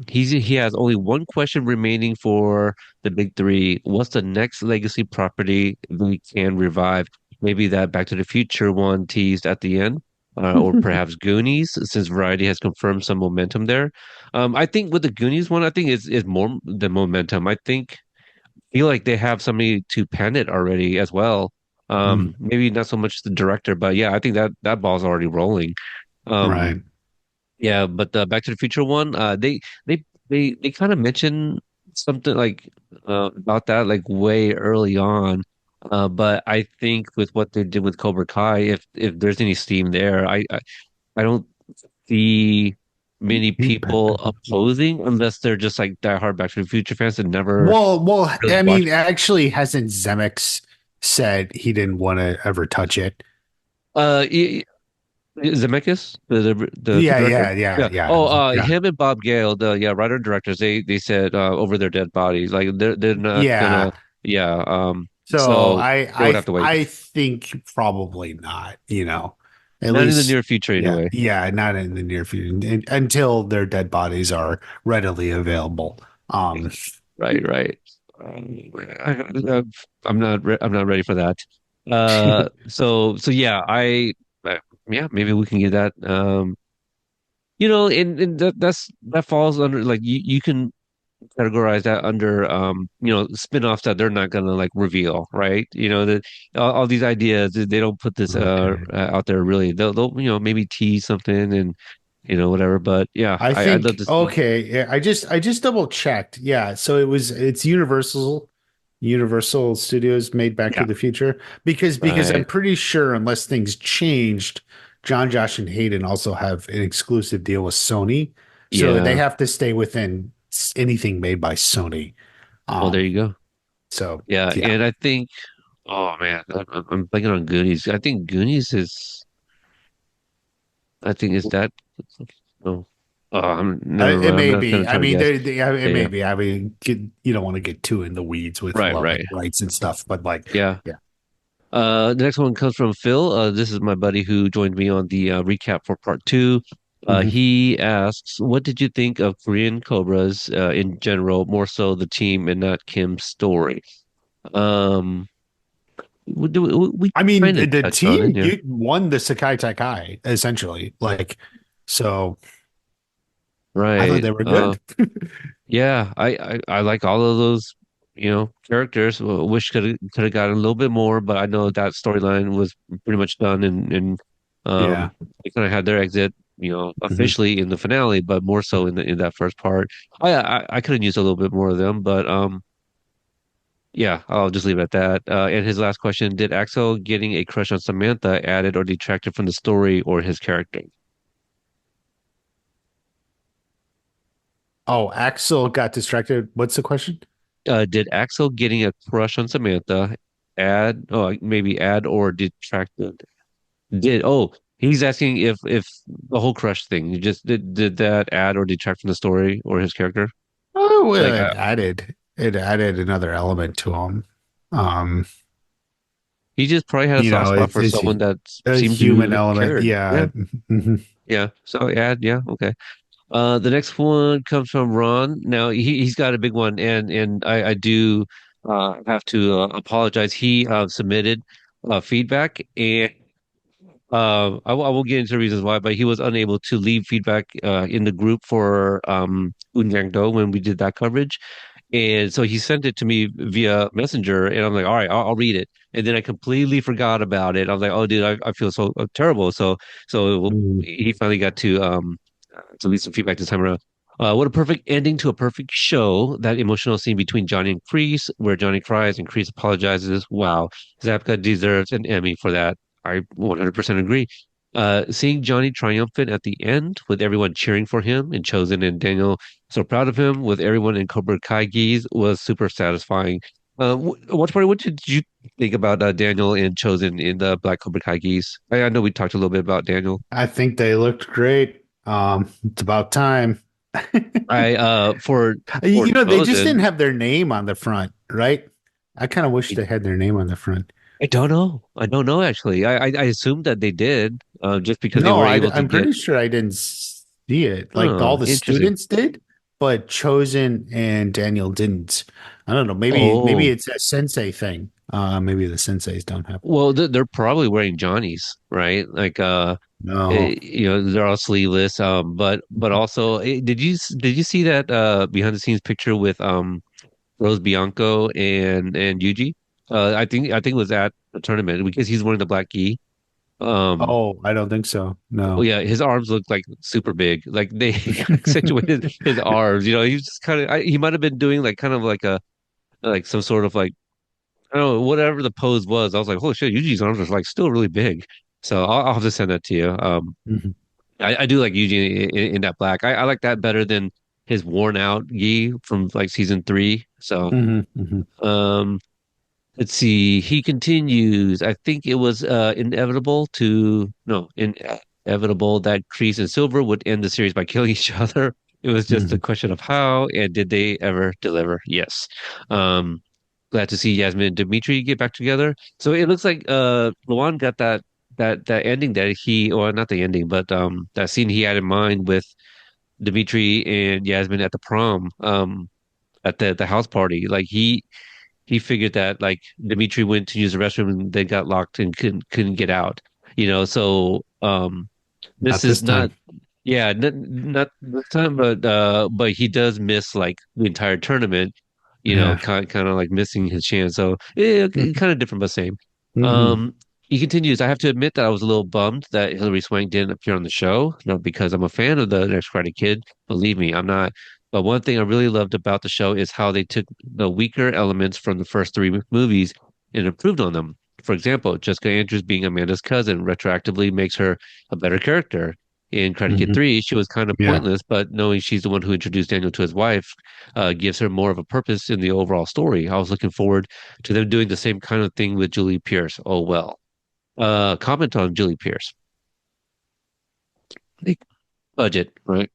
He has only one question remaining for the big three. What's the next legacy property we can revive? Maybe that Back to the Future one teased at the end, or perhaps Goonies, since Variety has confirmed some momentum there. I think with the Goonies one, I think is more the momentum. Feel like they have somebody to pen it already as well. Mm, Maybe not so much the director, but yeah, I think that ball's already rolling. Um, right. yeah, but the Back to the Future one, they kind of mentioned something like about that like way early on. But I think with what they did with Cobra Kai, if there's any steam there, I don't see many people opposing unless they're just like diehard Back to the Future fans and never Well, really I mean, watched. actually, hasn't Zemeckis said he didn't want to ever touch it? Uh, Zemeckis, the Yeah, director. yeah, yeah, Yeah. yeah, Oh, yeah, him and Bob Gale, the writer and directors. They said over their dead bodies, like they're not gonna. yeah. Yeah. So So they would have to wait. I think probably not, at Not in the least, near future, yeah, anyway. yeah, not in the near future until their dead bodies are readily available. Right. Right. I'm not ready for that. So yeah, yeah, maybe we can get that. And that falls under like you can categorize that under spin-offs that they're not gonna like reveal, right? That all these ideas they don't put this Okay. out there really. They'll maybe tease something and whatever. But yeah, I I'd love think to see. okay. Yeah, I just double checked. Yeah, so it's Universal Studios made Back to Yeah, the Future because I'm right. pretty sure unless things changed, John, Josh, and Hayden also have an exclusive deal with Sony, so they Yeah. have to stay within anything made by Sony. Well, there Um, you go. so Yeah, yeah. and I think. Oh man, I'm thinking on Goonies. I think Goonies is. I think is that. Oh, I'm never It mind. I'm may not gonna be. I try to mean, guess. it Yeah, may yeah. be. I mean, you don't want to get too in the weeds with Right, like right. rights and stuff, but like, Yeah. yeah. The next one comes from Phil. This is my buddy who joined me on the recap for part two. Mhm. He asks, "What did you think of Korean Cobras in general, more so the team and not Kim's story?" Um, we I mean, kind of the touched on it, team yeah. you won the Sakai Takai essentially. Like, so I thought Right. they were good. Yeah, I like all of those, characters. Wish could have gotten a little bit more, but I know that storyline was pretty much done, and Yeah. they kind of had their exit, Mhm. officially in the finale, but more so in that first part. I could have used a little bit more of them, but yeah, I'll just leave it at that. And his last question: Did Axel getting a crush on Samantha added or detracted from the story or his character? Oh, Axel got distracted. What's the question? Did Axel getting a crush on Samantha maybe add or detracted? He's asking if the whole crush thing, you just did that add or detract from the story or his character? Oh, well, Like, it added another element to him. Um, he just probably had a soft spot for it's someone that a seemed human to element. cared. Yeah. Yeah, Mhm. yeah. So add, yeah, okay. The next one comes from Ron. Now he's got a big one, and I do have to apologize. He submitted feedback, and I will get into the reasons why, but he was unable to leave feedback in the group for Unyang Do when we did that coverage. And so he sent it to me via Messenger, and I'm like, all right, I'll read it. And then I completely forgot about it. I was like, oh, dude, I feel so terrible. So Mhm. he finally got to leave some feedback this time around. What a perfect ending to a perfect show. That emotional scene between Johnny and Kreese, where Johnny cries and Kreese apologizes. Wow, Zabka deserves an Emmy for that. I 100% agree. Seeing Johnny triumphant at the end with everyone cheering for him and Chosen and Daniel so proud of him with everyone in Cobra Kai geese was super satisfying. Watch party, what did you think about Daniel and Chosen in the Black Cobra Kai geese? I know we talked a little bit about Daniel. I think they looked great. It's about time. I for They just didn't Chosen, have their name on the front, right? I kind of wish I, they had their name on the front. I don't know. I don't know actually. I assumed that they did, just because they No, were able to I'm get. pretty sure I didn't see it. Like all Oh, the interesting. students did, but Chosen and Daniel didn't. I don't know. Maybe Oh, it's a sensei thing. Maybe the senseis don't have. well, they're probably wearing Johnny's, right? Like, No. they're all sleeveless. But also, did you see that behind the scenes picture with Rose Bianco and Yuji? I think it was at the tournament because he's wearing the black gi. Um, Oh, I don't think so. oh No. yeah, his arms look like super big. Like they accentuated his arms. He's just kind of he might have been doing like kind of like a like some sort of like I don't know whatever the pose was. I was like, holy shit, Yuji's arms are like still really big. So I'll have to send that to you. Mhm. I do like Eugene in that black. I like that better than his worn out Yi from like season three. So Mhm. Mhm. um let's see. He continues. I think it was inevitable to no inevitable that Kreese and Silver would end the series by killing each other. It was just a Mhm. question of how and did they ever deliver? Yes. Um Glad to see Yasmin and Dimitri get back together. So it looks like Luan got that ending that he or not the ending, but that scene he had in mind with Dimitri and Yasmin at the prom, at the house party. Like he figured that like Dimitri went to use the restroom and they got locked and couldn't get out. So this Not this is not time. yeah, not this time, but he does miss like the entire tournament, Yeah. kind of like missing his chance. So kind of different but same. Mhm. Um he continues, I have to admit that I was a little bummed that Hilary Swank didn't appear on the show, not because I'm a fan of the Next Karate Kid. Believe me, I'm not. But one thing I really loved about the show is how they took the weaker elements from the first three movies and improved on them. For example, Jessica Andrews being Amanda's cousin retroactively makes her a better character. In Karate Kid Mhm. 3, she was kind of Yeah. pointless, but knowing she's the one who introduced Daniel to his wife gives her more of a purpose in the overall story. I was looking forward to them doing the same kind of thing with Julie Pierce. Oh, well. Comment on Julie Pierce. Like, budget, right?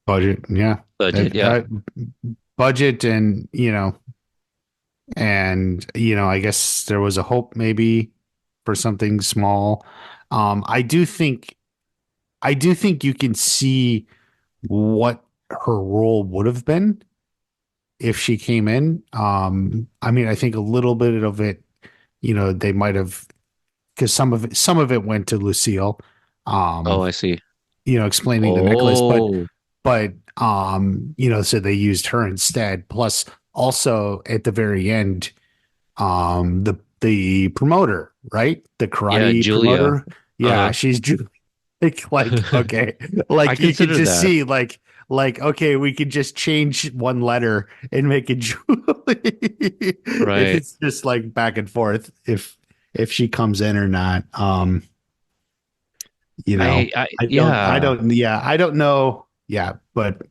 Budget. Yeah. Budget, yeah. Budget I guess there was a hope maybe for something small. I do think you can see what her role would have been if she came in. I mean, I think a little bit of it, they might have because some of it went to Lucille, Oh, um, I see. explaining the necklace, Oh, so they used her instead. Plus, also at the very end, the promoter, right? The yeah, karate Julia. promoter. Yeah, Uh-huh. she's like okay, I like you could consider just that. see like okay, we could just change one letter and make it Julie. Right. It's just like back and forth if she comes in or not. Yeah. I don't know. Yeah, but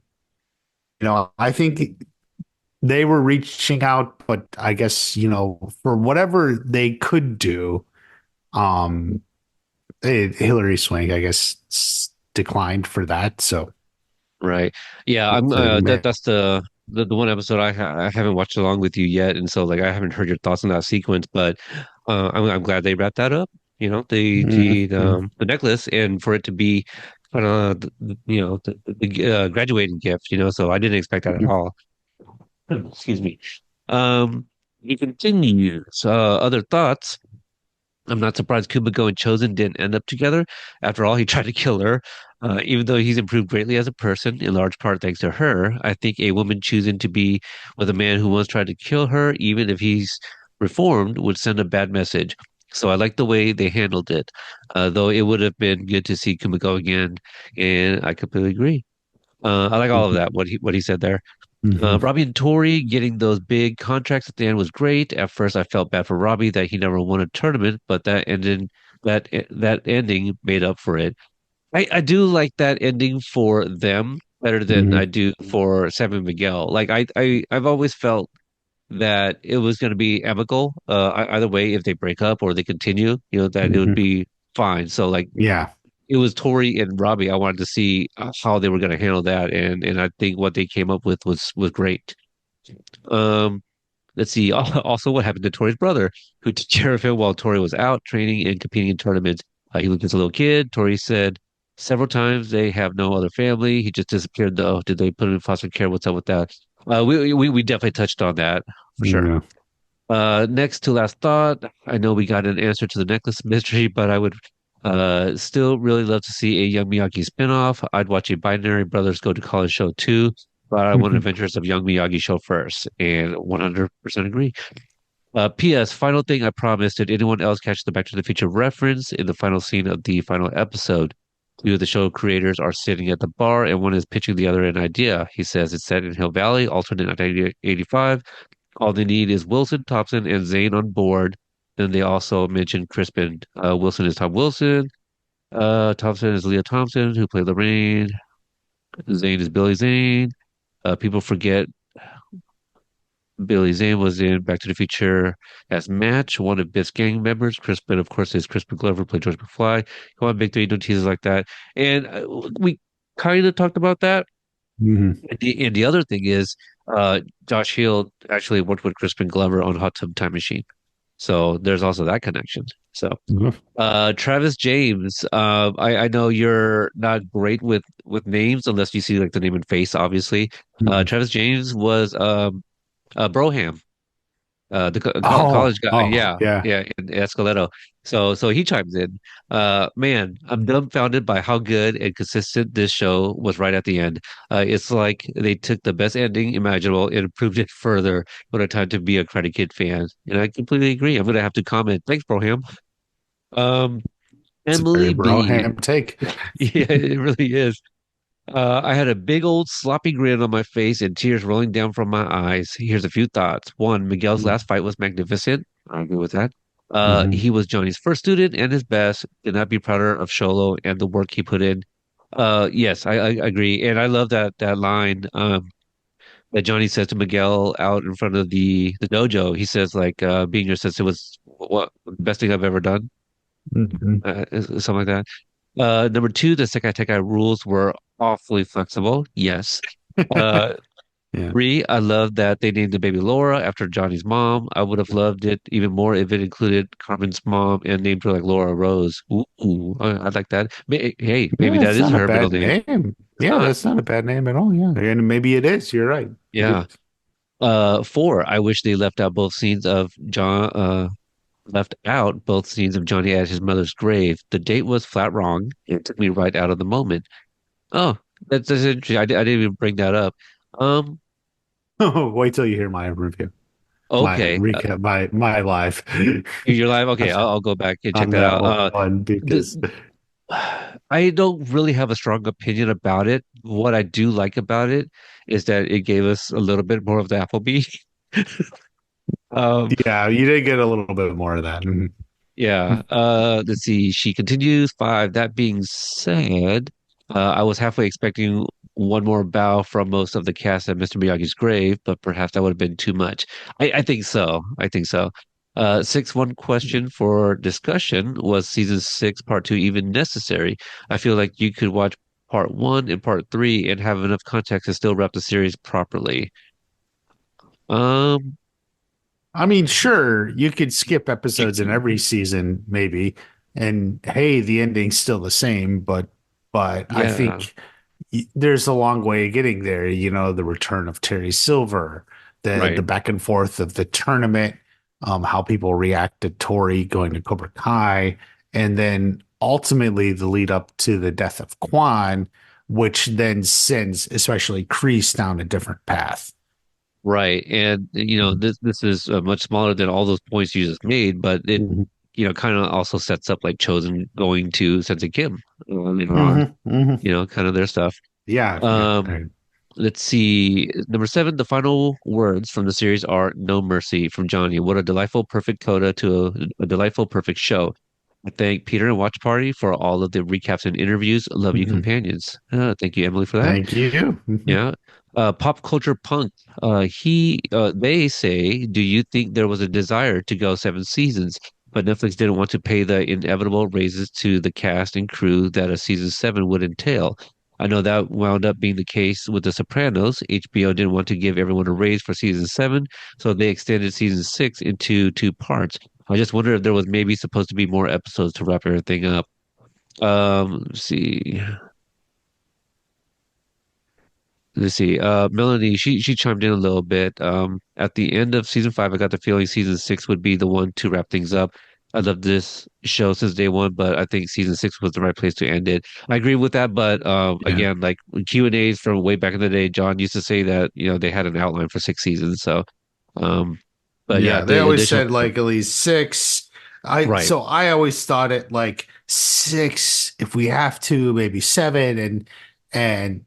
I think they were reaching out, but I guess, for whatever they could do, um, Hillary Swank, I guess, declined for that. So Right. Yeah, I'm it's a that's the one episode I haven't watched along with you yet, and so like I haven't heard your thoughts on that sequence, but I'm glad they wrapped that up. Mhm. The necklace and for it to be kind of the graduating gift, so I didn't expect that at all. Excuse me. He continues. Other thoughts. I'm not surprised Kumiko and Chosen didn't end up together. After all, he tried to kill her. Even though he's improved greatly as a person, in large part thanks to her, I think a woman choosing to be with a man who once tried to kill her, even if he's reformed, would send a bad message. So I like the way they handled it, though it would have been good to see Kumiko again, and I completely agree. I like all of that, what he said there. Hmm. Robbie and Tori getting those big contracts at the end was great. At first, I felt bad for Robbie that he never won a tournament, but that ending made up for it. I do like that ending for them better than I Hmm. do for Sam and Miguel. Like I've always felt that it was going to be amicable. Either way, if they break up or they continue, that it would Hmm. be fine. So like Yeah. it was Tori and Robbie. I wanted to see how they were going to handle that, and I think what they came up with was great. Um, let's see. Also, what happened to Tori's brother, who took care of him while Tori was out training and competing in tournaments? He was just a little kid. Tori said several times they have no other family. He just disappeared, though. Did they put him in foster care? What's up with that? We definitely touched on that for sure. Yeah. Next to last thought, I know we got an answer to the necklace mystery, but I would still really love to see a Young Miyagi spinoff. I'd watch a Binary Brothers Go to College show too, but I want Adventures of Young Miyagi show first, and 100% agree. P.S. Final thing I promised. Did anyone else catch the Back to the Future reference in the final scene of the final episode? Two of the show creators are sitting at the bar, and one is pitching the other an idea. He says it's set in Hill Valley, alternate 1985. All they need is Wilson, Thompson, and Zane on board. Then they also mentioned Crispin. Wilson is Tom Wilson. Thompson is Leah Thompson, who played Lorraine. Zane is Billy Zane. People forget Billy Zane was in Back to the Future as Match, one of Biff's gang members. Crispin, of course, is Crispin Glover, played George McFly. Come on, Big Three, no teases like that. And we kind of talked about that. Hmm. And the other thing is, Josh Hill actually worked with Crispin Glover on Hot Tub Time Machine. So there's also that connection. So Travis James, I know you're not great with names unless you see like the name and face, obviously. Travis James was Broham, the Oh, college guy. oh, Yeah, yeah. yeah, in Escoleto. So he chimes in. Man, I'm dumbfounded by how good and consistent this show was right at the end. It's like they took the best ending imaginable and improved it further when I time to be a Karate Kid fan. And I completely agree. I'm gonna have to comment. Thanks, Broham. Um, It's a very Emily B. bro-ham take. Yeah, it really is. I had a big old sloppy grin on my face and tears rolling down from my eyes. Here's a few thoughts. One, Miguel's last fight was magnificent. I agree with that. Hmm. He was Johnny's first student and his best. Could not be prouder of Sholo and the work he put in. Yes, I agree, and I love that line that Johnny says to Miguel out in front of the dojo. He says like, "Being your sister was what the best thing I've ever done," Hmm. something like that. Number two, the Sekai Tekai rules were awfully flexible. Yes. Uh, Yeah. three, I love that they named the baby Laura after Johnny's mom. I would have loved it even more if it included Carmen's mom and named her like Laura Rose. Ooh, I like that. Hey, maybe Yeah, that it's is not a her middle bad name. name. It's Yeah, not. that's not a bad name at all. Yeah. And maybe it is. You're right. It Yeah. is. Four, I wish they left out both scenes of Johnny at his mother's grave. The date was flat wrong. It took me right out of the moment. Oh, that's interesting. I didn't even bring that up. Um, Wait till you hear my review, my okay. recap, my live You're live. Okay, I'll go back and check on that that out. one because The I don't really have a strong opinion about it. What I do like about it is that it gave us a little bit more of the Applebee. Um, yeah, you did get a little bit more of that. Mhm. yeah. Let's see. She continues. Five. That being said, I was halfway expecting one more bow from most of the cast at Mr. Miyagi's grave, but perhaps that would have been too much. I think so. I think so. Six, one question for discussion: was season six, part two even necessary? I feel like you could watch part one and part three and have enough context to still wrap the series properly. Um, I mean, sure, you could skip episodes in every Mhm. season, maybe, and hey, the ending's still the same, but I Yeah, think there's a long way of getting there. The return of Terry Silver, the right. back and forth of the tournament, how people react to Tori going to Cobra Kai, and then ultimately the lead up to the death of Quan, which then sends especially Kreese down a different path. Right. And Mhm. this is much smaller than all those points you just made, but it Mhm. kind of also sets up like Chosen going to Sensei Kim later on, Mhm. Mhm. kind of their stuff. Yeah, yeah. Um, Right. let's see. Number seven, the final words from the series are "No Mercy" from Johnny. What a delightful, perfect coda to a delightful, perfect show. I thank Peter and Watch Party for all of the recaps and interviews. Love you, Mhm. companions. Thank you, Emily, for that. Thank you. Mhm. Yeah. Pop culture punk. They say, do you think there was a desire to go 7 seasons, but Netflix didn't want to pay the inevitable raises to the cast and crew that a season seven would entail? I know that wound up being the case with The Sopranos. HBO didn't want to give everyone a raise for season seven, so they extended season six into two parts. I just wonder if there was maybe supposed to be more episodes to wrap everything up. Let's see. Let's see. Melanie, she chimed in a little bit. At the end of season five, I got the feeling season six would be the one to wrap things up. I love this show since day one, but I think season six was the right place to end it. I agree with that, but Yeah. again, like Q&As from way back in the day, John used to say that they had an outline for 6 seasons. So, um, but yeah, Yeah. They the always additional, said like at least six. right, So I always thought it like six if we have to, maybe seven, and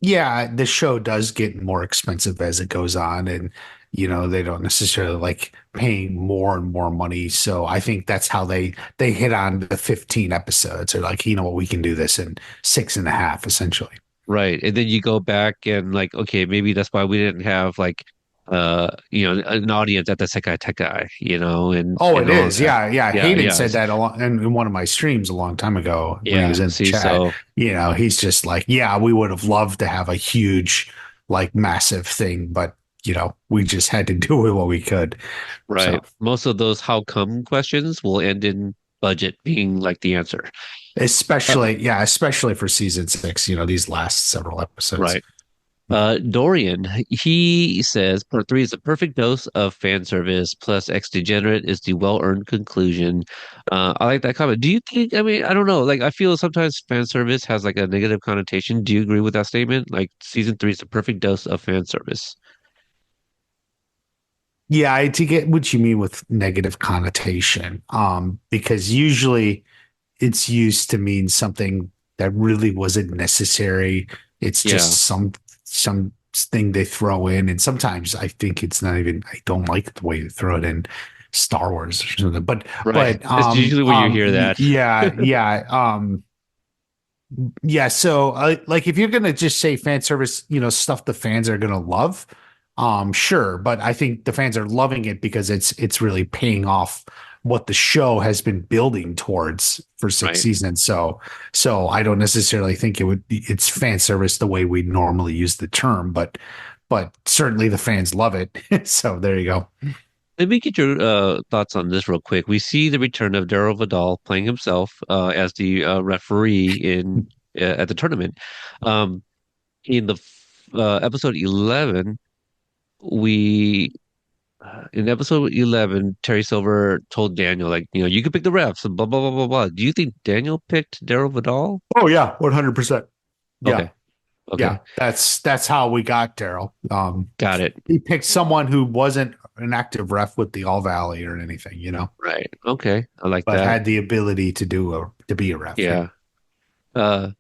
yeah, the show does get more expensive as it goes on, and they don't necessarily like paying more and more money. So I think that's how they hit on the 15 episodes. Or like, what, we can do this in six and a half, essentially. right. And then you go back and like, okay, maybe that's why we didn't have like an audience at the Sekai Tekai, Oh, and it all is. that. Yeah, yeah. Yeah, Hayden yeah, said that in one of my streams a long time ago when he was yeah. in the See, chat. so He's just like, yeah, we would have loved to have a huge, like massive thing, but we just had to do with what we could. right. So, Most of those how come questions will end in budget being like the answer. Uh, especially for season six, these last several episodes. right. Dorian, he says part three is a perfect dose of fan service plus X Degenerate is the well-earned conclusion. I like that comment. Do you think, I mean, I don't know, like I feel sometimes fan service has like a negative connotation. Do you agree with that statement? Like season three is the perfect dose of fan service. Yeah, I to get what you mean with negative connotation. Because usually it's used to mean something that really wasn't necessary. It's just Yeah, some thing they throw in, and sometimes I think it's not even. I don't like the way they throw it in Star Wars or something. But right. but That's usually when you hear that. yeah, yeah. Yeah, so like if you're gonna just say fan service, stuff the fans are gonna love, sure. But I think the fans are loving it because it's really paying off what the show has been building towards for six Right. seasons. So I don't necessarily think it's fan service the way we normally use the term, but certainly the fans love it. So there you go. Let me get your thoughts on this real quick. We see the return of Daryl Vidal playing himself as the referee at the tournament. Um, in the episode 11, we in episode 11, Terry Silver told Daniel like, you can pick the refs and blah blah blah blah blah. Do you think Daniel picked Daryl Vidal? Oh yeah, 100%. Yeah. Okay, okay, Yeah, that's how we got Daryl. got it. He picked someone who wasn't an active ref with the All Valley or anything, Right. Okay, I like but that. had the ability to be a ref. Yeah. Yeah. Uh,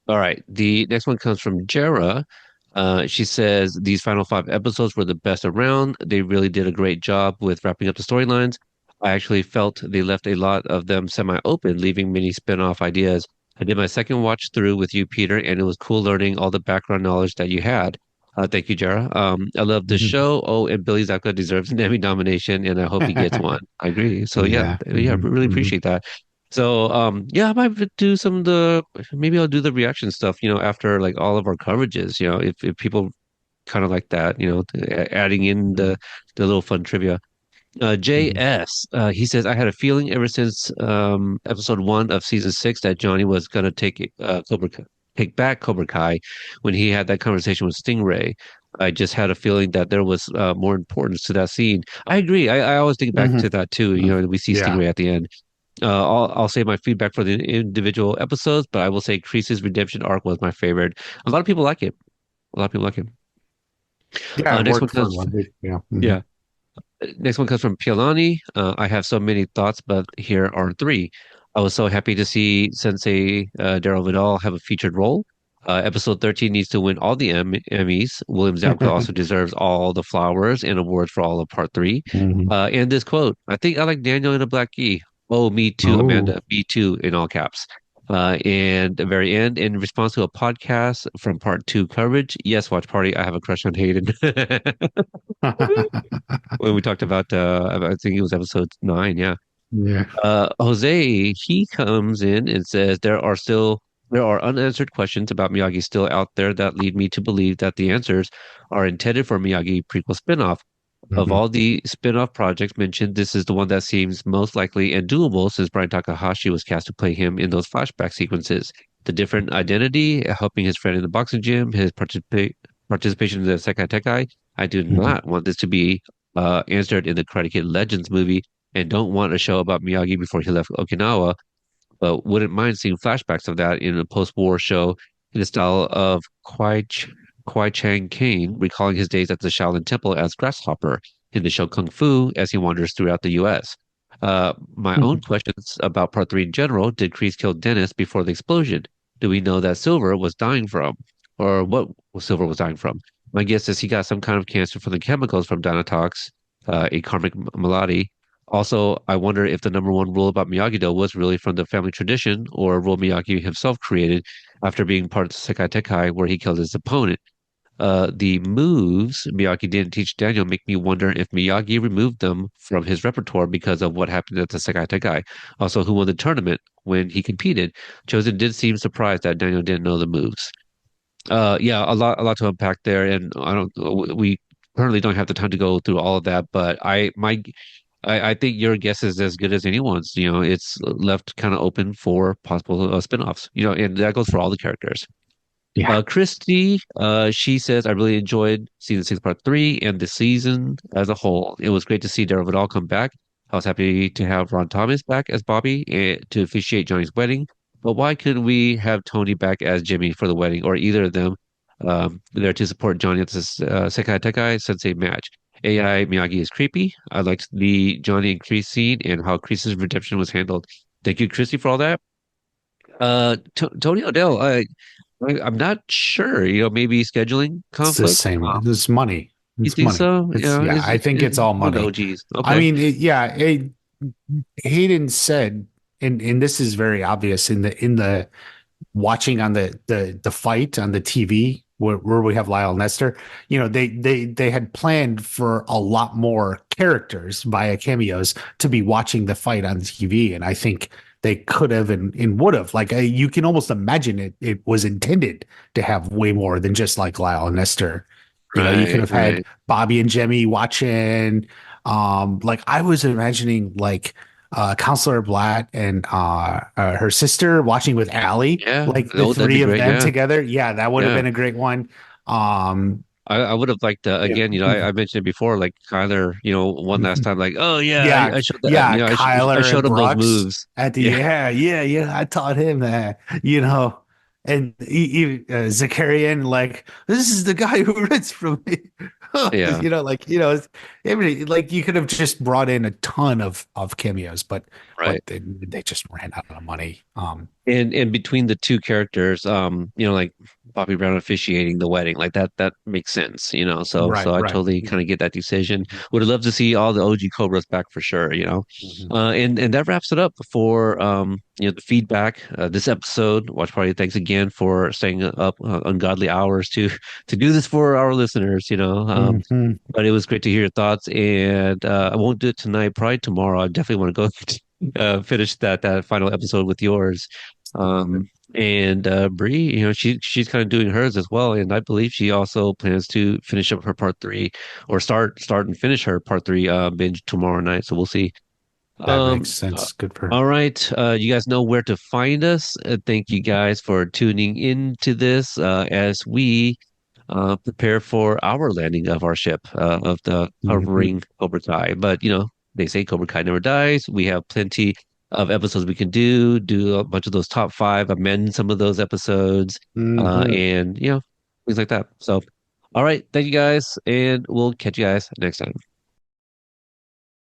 All right. The next one comes from Jera. She says these final five episodes were the best around. They really did a great job with wrapping up the storylines. I actually felt they left a lot of them semi-open, leaving many spin-off ideas. I did my second watch through with you, Peter, and it was cool learning all the background knowledge that you had. Thank you, Jera. I love the show. Oh, and Billy Zabka deserves an Emmy nomination, and I hope he gets one. I agree. So yeah, Yeah. yeah, really appreciate that. So yeah, I might do some of the maybe I'll do the reaction stuff, after like all of our coverages, if people kind of like that, adding in the little fun trivia. JS, he says, I had a feeling ever since episode one of season six that Johnny was gonna take back Cobra Kai when he had that conversation with Stingray. I just had a feeling that there was more importance to that scene. I agree. I always think back hmm to that too. We see Yeah. Stingray at the end. I'll say my feedback for the individual episodes, but I will say Kreese's redemption arc was my favorite. A lot of people like it. A lot of people like it. Yeah, it Next one worked for comes, Lundy. Yeah. yeah. Next one comes from Pialani. I have so many thoughts, but here are three. I was so happy to see Sensei Daryl Vidal have a featured role. Episode 13 needs to win all the Emmys. William Zabka also deserves all the flowers and awards for all of part three. Mhm. And this quote, I think I like Daniel in a black key. Oh, me too, Oh. Amanda. Me too, in all caps. And the very end, in response to a podcast from part two coverage, yes, watch party. I have a crush on Hayden. When we talked about, I think it was episode 9, yeah. Yeah. Jose, he comes in and says there are unanswered questions about Miyagi still out there that lead me to believe that the answers are intended for Miyagi prequel spinoff. Of Mhm. all the spin-off projects mentioned, this is the one that seems most likely and doable since Brian Takahashi was cast to play him in those flashback sequences. The different identity, helping his friend in the boxing gym, his participation in the Sekai Tekai. I do Mhm. not want this to be answered in the Karate Kid Legends movie and don't want a show about Miyagi before he left Okinawa, but wouldn't mind seeing flashbacks of that in a post-war show in the style of Kwai Chang Caine, recalling his days at the Shaolin Temple as Grasshopper in the show Kung Fu as he wanders throughout the U.S. My own questions about Part 3 in general. Did Kreese kill Dennis before the explosion? Do we know that Silver was dying from? Or what Silver was dying from? My guess is he got some kind of cancer from the chemicals from Dynatox, a karmic malady. Also, I wonder if the number one rule about Miyagi-Do was really from the family tradition or a rule Miyagi himself created after being part of the Sekai Tekai where he killed his opponent. The moves Miyagi didn't teach Daniel make me wonder if Miyagi removed them from his repertoire because of what happened at the Sekai Tekai. Also, who won the tournament when he competed? Chosen did seem surprised that Daniel didn't know the moves. Yeah, a lot to unpack there, and I don't. We currently don't have the time to go through all of that, but I think your guess is as good as anyone's. You know, it's left kind of open for possible spin-offs. You know, and that goes for all the characters. Yeah. Christy, she says, I really enjoyed season six, part three, and the season as a whole. It was great to see Daryl Vidal come back. I was happy to have Ron Thomas back as Bobby to officiate Johnny's wedding. But why couldn't we have Tony back as Jimmy for the wedding, or either of them there to support Johnny at this Sekai Tekai Sensei match? AI Miyagi is creepy. I liked the Johnny and Kreese scene and how Kreese's redemption was handled. Thank you, Christy, for all that. Tony O'Dell, I'm not sure. You know, maybe scheduling It's the conflict. same. It's money. You It's think money. so? It's Yeah. yeah. I think it's all Oh no, money. geez. I Okay. mean, Hayden said, and this is very obvious in the watching on the fight on the TV where we have Lyle Nestor, they had planned for a lot more characters via cameos to be watching the fight on TV, and I think they could have and would have you can almost imagine it was intended to have way more than just like Lyle Nestor. You could Right, have had right. Bobby and Jemmy watching. Like I was imagining Counselor Blatt and her sister watching with Allie, Yeah. like the No, that'd be three of great. them Yeah. together. Yeah, that would have Yeah. been a great one. Um, I would have liked yeah, again, you know, I mentioned it before, like Kyler, you know, one last time, like, oh yeah, yeah, I showed that, yeah. I Kyler and showed him those Brooks moves. at the Yeah. yeah. I taught him that, and Zakarian, like this is the guy who writes from me. Yeah. Like you could have just brought in a ton of cameos, but Right. they just ran out of money. And between the two characters, you know, like Bobby Brown officiating the wedding, like that makes sense, you know. So Right, I right. totally kind of get that decision. Would have loved to see all the OG Cobras back for sure, you know. Mhm. And that wraps it up for you know, the feedback this episode. Watch Party, thanks again for staying up ungodly hours to do this for our listeners, you know. Mhm. But it was great to hear your thoughts, and I won't do it tonight. Probably tomorrow. I definitely want to go finish that final episode with yours. And Bree, you know, she's kind of doing hers as well, and I believe she also plans to finish up her part three, or start and finish her part three binge tomorrow night. So we'll see. That makes Um, uh, sense. Good for her. all right, you guys know where to find us. Thank you guys for tuning into this as we prepare for our landing of our ship of the Mhm. hovering Cobra Kai. But you know, they say Cobra Kai never dies. We have plenty of episodes we can do a bunch of those top five, amend some of those episodes, Hmm. and things like that. So, all right, thank you guys, and we'll catch you guys next time.